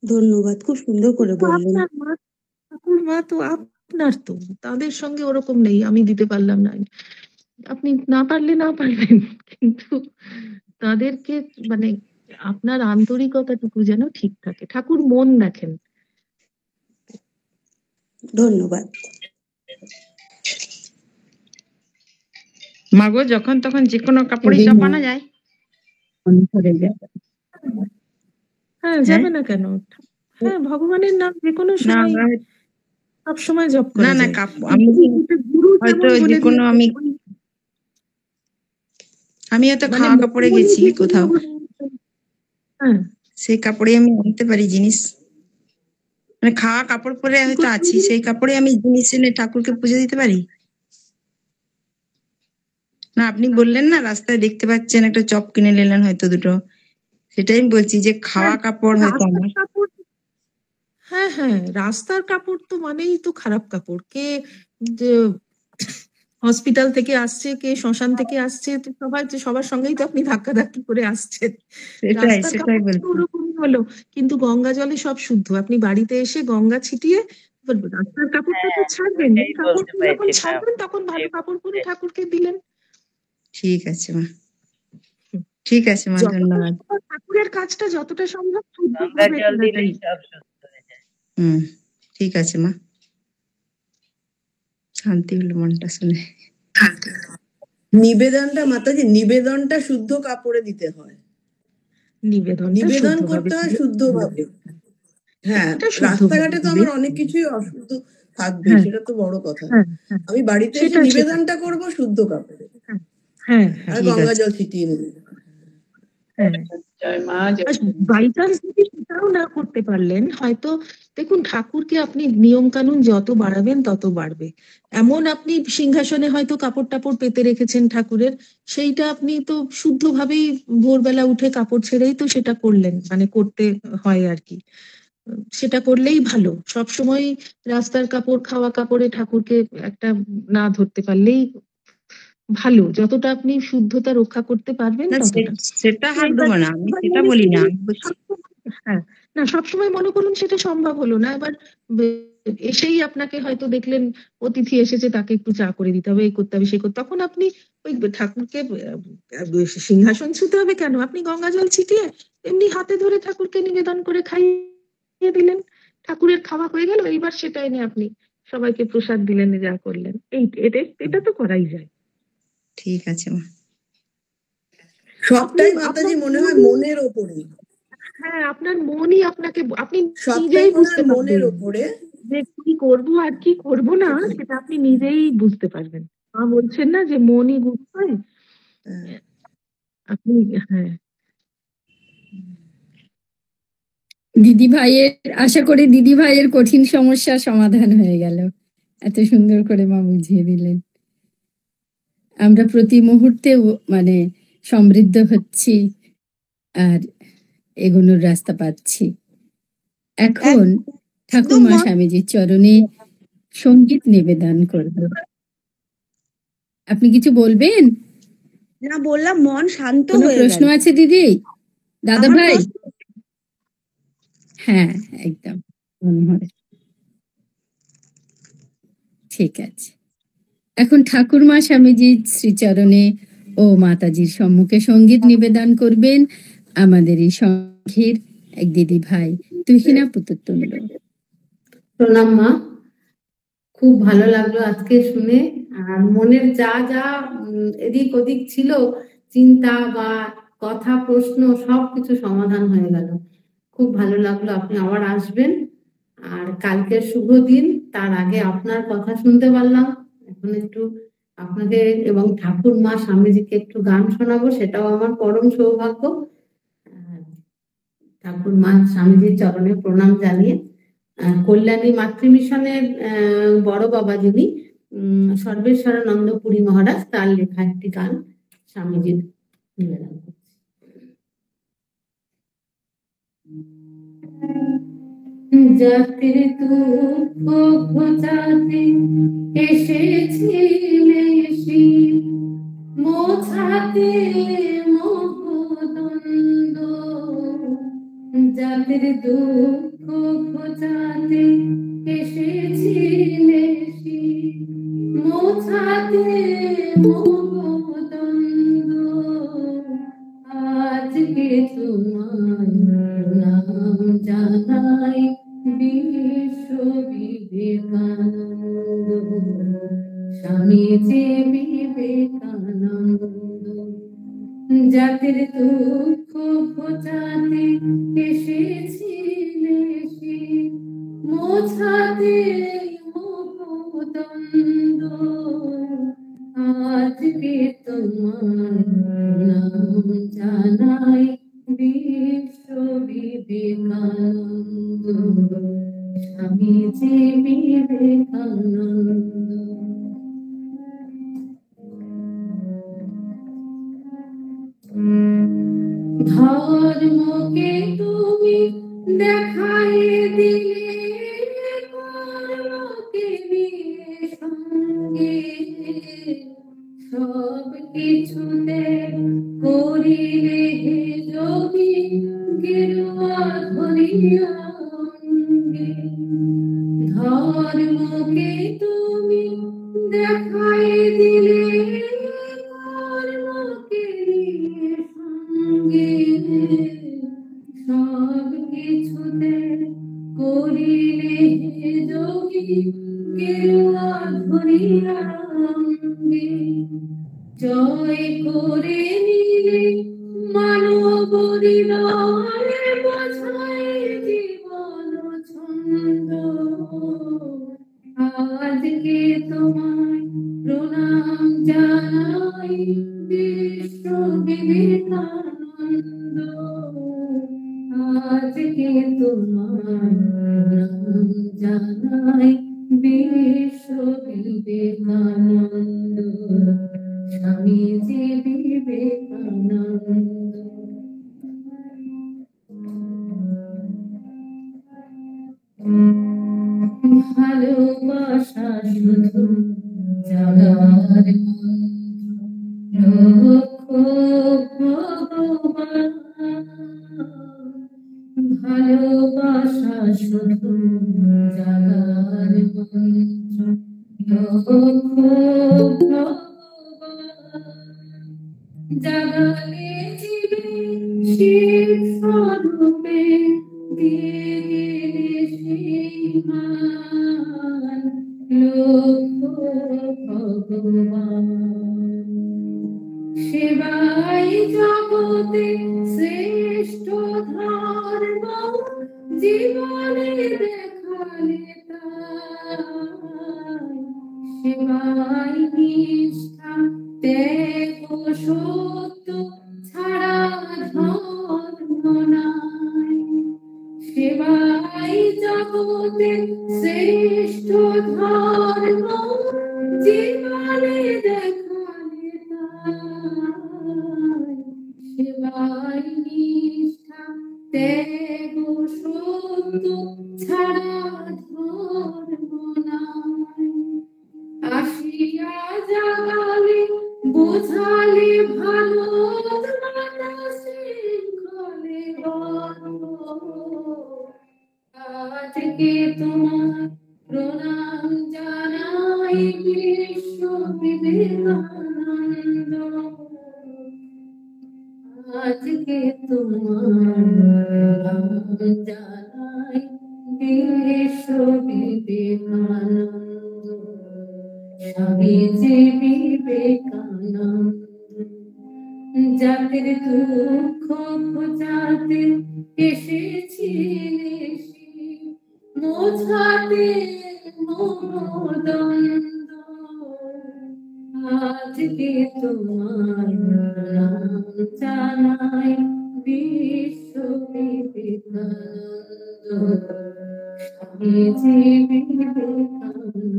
ধন্যবাদ, খুব সুন্দর করে কিন্তু বললেন। আপনার মা, ঠাকুর মা তো আপনার, তো তাদের সঙ্গে ওরকম নেই আমি দিতে পারলাম না, আপনি না পারলে না পারবেন, কিন্তু তাদেরকে মানে আপনার আন্তরিকতাটুকু যেন ঠিক থাকে, ঠাকুর মন দেখেন। ধন্যবাদ। মাগো যখন তখন যে কোনো কাপড়ই খুবই চাপানো যায়? মন ভরে যায়। হ্যাঁ, হ্যাঁ, যাবে না কেন? হ্যাঁ, ভগবানের নাম যে কোনো না সময় আমরা সব সময় জপ না করা না যায়। আমি কিন্তু গুরু হয়তো যেমন যে বলে কোনো দিয়েছে, আমি হয়তো মানে খাওয়া কাপড়ে মঙ্গলই গেছি যে কোনো কোথাও, অবস্থায়- হ্যাঁ, সেই কাপড়ে আমি আনতে পারি জিনিস, মানে খাওয়া কাপড় পরে কি হয়তো করতে আছি, হবে? সেই কাপড়ে আমি জিনিস এনে ঠাকুরকে পুজো দিতে পারি? না আপনি বললেন না রাস্তায় দেখতে পাচ্ছেন একটা চপ কিনে নিলেন হয়তো দুটো, সেটাই আমি বলছি যে হ্যাঁ, খাওয়া কাপড় হয়তো রাস্তার আমার। কাপড়, হ্যাঁ হ্যাঁ, রাস্তার কাপড় তো মানেই তো খারাপ কাপড়। কে যে হসপিটাল থেকে আসছে, কে শ্মশান থেকে আসছে, তো সবার সঙ্গেই তো আপনি ধাক্কাধাক্কি করে আসছেন। সেটাই রাস্তার সেটাই কাপড় তো বলছি। ওরকমই হলো, কিন্তু গঙ্গা জলে সব শুদ্ধ। আপনি বাড়িতে এসে গঙ্গা ছিটিয়ে বলবেন, রাস্তার কাপড়টা তো ছাড়বেন, এই কাপড়টা যখন ছাড়বেন তখন ভালো কাপড় পরে ঠাকুরকে দিলেন। ঠিক আছে মা, ঠিক আছে মা, যতটা ধন্যবাদ। সম্ভব ঠাকুরের কাজটা যতটা সম্ভব শুদ্ধভাবে করাটাই। হুম, ঠিক আছে মা, শান্তি হলো মনটা শুনে। নিবেদনটা মাতাজি, নিবেদনটা শুদ্ধ কাপড়ে দিতে হয়, নিবেদন করতে হয় শুদ্ধভাবে। হ্যাঁ, এটা শুদ্ধভাবে রাস্তাঘাটে তো দিলে, আমার অনেক কিছুই অশুদ্ধ থাকবে, হ্যাঁ সেটা তো বড় কথা। হ্যাঁ হ্যাঁ, আমি বাড়িতে এসে সেটাই নিবেদনটা করব শুদ্ধ কাপড়ে, হ্যাঁ হ্যাঁ হ্যাঁ আর ঠিক গঙ্গা আছে। জল ছিটিয়ে নেব। হ্যাঁ। জয় মা, জয় আর বাই চান্স যদি সেটাও না করতে পারলেন, হয়তো দেখুন ঠাকুরকে আপনি নিয়ম কানুন যত বাড়াবেন তত বাড়বে। এমন আপনি সিংহাসনে হয়তো কাপড় টাপড় পেতে রেখেছেন ঠাকুরের, সেইটা আপনি তো শুদ্ধভাবেই ভোরবেলা উঠে কাপড় ছেড়েই তো সেটা করলেন, মানে করতে হয় আর কি। সেটা করলেই ভালো। সব সময় রাস্তার কাপড়, খাওয়া কাপড়ে ঠাকুরকে একটা না ধরতে পারলেই ভালো। যতটা আপনি শুদ্ধতা রক্ষা করতে পারবেন না ততটা। সেটা হাত এবার দেবো না, আমি এবার সেটা মনে বলি না, করুন আমি বলছি হ্যাঁ, না সবসময় মনে করুন সেটা সম্ভব হলো না, এবার এসেই আপনাকে হয়তো দেখলেন অতিথি এসেছে, তাকে একটু চা করে দিতে হবে, এই করতে হবে, সেই করতে, তখন আপনি ওই ঠাকুরকে সিংহাসন ছুতে হবে কেন, আপনি গঙ্গা জল ছিটিয়ে এমনি হাতে ধরে ঠাকুরকে নিবেদন করে খাইয়ে দিলেন, ঠাকুরের খাওয়া হয়ে গেল, এইবার সেটা এনে আপনি সবাইকে প্রসাদ দিলেন, যা করলেন, এটা তো করাই যায়। ঠিক আছে মা। আপনি সবটাই আপনার মাতাজি মনে হয় মনই- মনের ওপরে, হ্যাঁ, আপনার মনই আপনাকে, আপনি সবটাই নিজেই মনে বুঝতে হয় মনের পারবেন ওপরে। যে কি করব আর কি করব না, সেটাই। সেটা আপনি নিজেই বুঝতে পারবেন। বলছেন না যে মনই গুরু, হ্যাঁ। আপনি, হ্যাঁ, দিদি ভাইয়ের, আশা করি দিদি ভাইয়ের কঠিন সমস্যার সমাধান হয়ে গেল, এত সুন্দর করে মা বুঝিয়ে দিলেন। আমরা প্রতি মুহূর্তে মানে সমৃদ্ধ হচ্ছি আর এগোনোর রাস্তা পাচ্ছি। এখন ঠাকুর মা স্বামীজির চরণে সঙ্গীত নিবেদন করব। আপনি কিছু বলবেন? না, বললাম মন শান্ত কোনো হয়ে প্রশ্ন গেল। আছে দিদি, দাদা আমার ভাই? প্রশ্ন, হ্যাঁ, একদম মনোহর, ঠিক আছে। এখন ঠাকুরমা স্বামীজির শ্রীচরণে ও মাতাজির সম্মুখে সঙ্গীত নিবেদন করবেন আমাদের এই সংঘের এক দিদি ভাই তুহিনা পুতুতুণ্ড। প্রণাম মা, খুব ভালো লাগলো আজকে শুনে। আর মনের যা যা এদিক ওদিক ছিল, চিন্তা বা কথা, প্রশ্ন, সবকিছু সমাধান হয়ে গেল। খুব ভালো লাগলো। আপনি আবার আসবেন। আর কালকের শুভ দিন, তার আগে আপনার কথা শুনতে পারলাম। এখন একটু আপনাকে এবং ঠাকুর মা স্বামীজিকে একটু গান শোনাবো, সেটাও আমার পরম সৌভাগ্য। আর ঠাকুর মা স্বামীজির চরণে প্রণাম জানিয়ে কল্যাণী মাতৃ মিশনের বড় বাবা যিনি সর্বেশ্বরানন্দ পুরী মহারাজ, তার লেখা একটি গান স্বামীজির নিবেদন করছি। জাতির দুঃখ ঘোচাতে এসেছিলে শিব, মোছাতে মোহদণ্ড। জাতির দুঃখ খোঁজাতে এসেছিলে মোছাতে মোহদ্বন্দ্ব আজকে তোমার নাম জানাই বিশ্ব বিবেকানন্দ স্বামীজি বিবেকানন্দ জাতির দুঃখ খোঁজাতে এসেছিলে মোছাতে মোহদ্বন্দ্ব আজকে তোমার নাম জানাই বিশ্ব বিবেকানন্দ স্বামীজি বিবেকানন্দ ধর্মকে তুমি দেখাই দিলে কর্মকে নিয়ে সঙ্গে সব কিছুতে করিলে হে যোগী গেরুয়া ধরিয়া অঙ্গে ধর্মকে তুমি দেখাই দিলে কর্মকে নিয়ে সঙ্গে সব কিছুতে করিলে হে যোগী গেরুয়া ধরিয়া অঙ্গে জয় করে নিলে মানব হৃদয়ে বোঝায় জীবন ছন্দ আজকে তোমায় প্রণাম জানাই বিশ্ব বিবেকানন্দ আজকে তোমায় প্রণাম জানাই বিশ্ব বিবেকানন্দ স্বামীজি বিবেকানন্দ ভালোবাসা শুধু জাগার লক্ষ ভগবান ভালোবাসা শুধু জাগার মন্ত্র লক্ষ জাগালে জীবে শিব স্বরূপে দিয়ে গেলে সেই মান লক্ষ ভগবান সেবাই জগতে শ্রেষ্ঠ ধর্ম জীবনে দেখালে তাই সেবাই নিষ্ঠা ত্যাগ সত্য ছাড়া ধর্ম নাই সেবাই জগতে শ্রেষ্ঠ ধর্ম জীবনে দেখালে তাই সেবাই নিষ্ঠা ত্যাগ সত্য ছাড়া ধর্ম নাই আসিয়া জাগালে বোঝালে ভালো মাতা শৃঙ্খলে আজকে তোমার প্রণাম জানাই বিশ্ব বিবেকানন্দ আজকে তোমার প্রণাম জানাই বিশ্ব বিবেকানন্দ স্বামীজি বিবেকানন্দ জাতির দুঃখ খোঁজাতে এসেছিলে মোছাতে মোহদ্বন্দ্ব আজকে তোমার নাম জানাই বিশ্ব বিবেকানন্দ স্বামীজি বিবেকানন্দ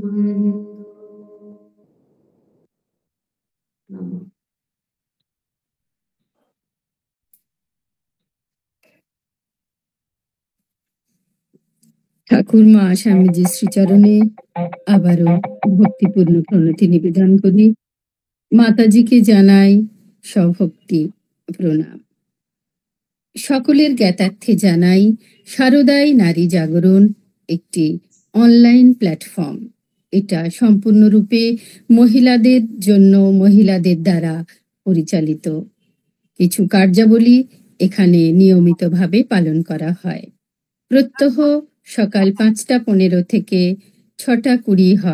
ঠাকুরমা স্বামীজির শ্রীচরণে আবারও ভক্তিপূর্ণ প্রণতি নিবেদন করি। মাতাজিকে জানাই সভক্তি প্রণাম। সকলের জ্ঞাতার্থে জানাই শারদাই নারী জাগরণ একটি অনলাইন প্ল্যাটফর্ম। এটা সম্পূর্ণরূপে মহিলাদের জন্য, মহিলাদের দ্বারা পরিচালিত। কিছু কার্যাবলী এখানে নিয়মিতভাবে পালন করা হয়। প্রত্যহ সকাল 5টা 15 থেকে 6টা 20 হয়।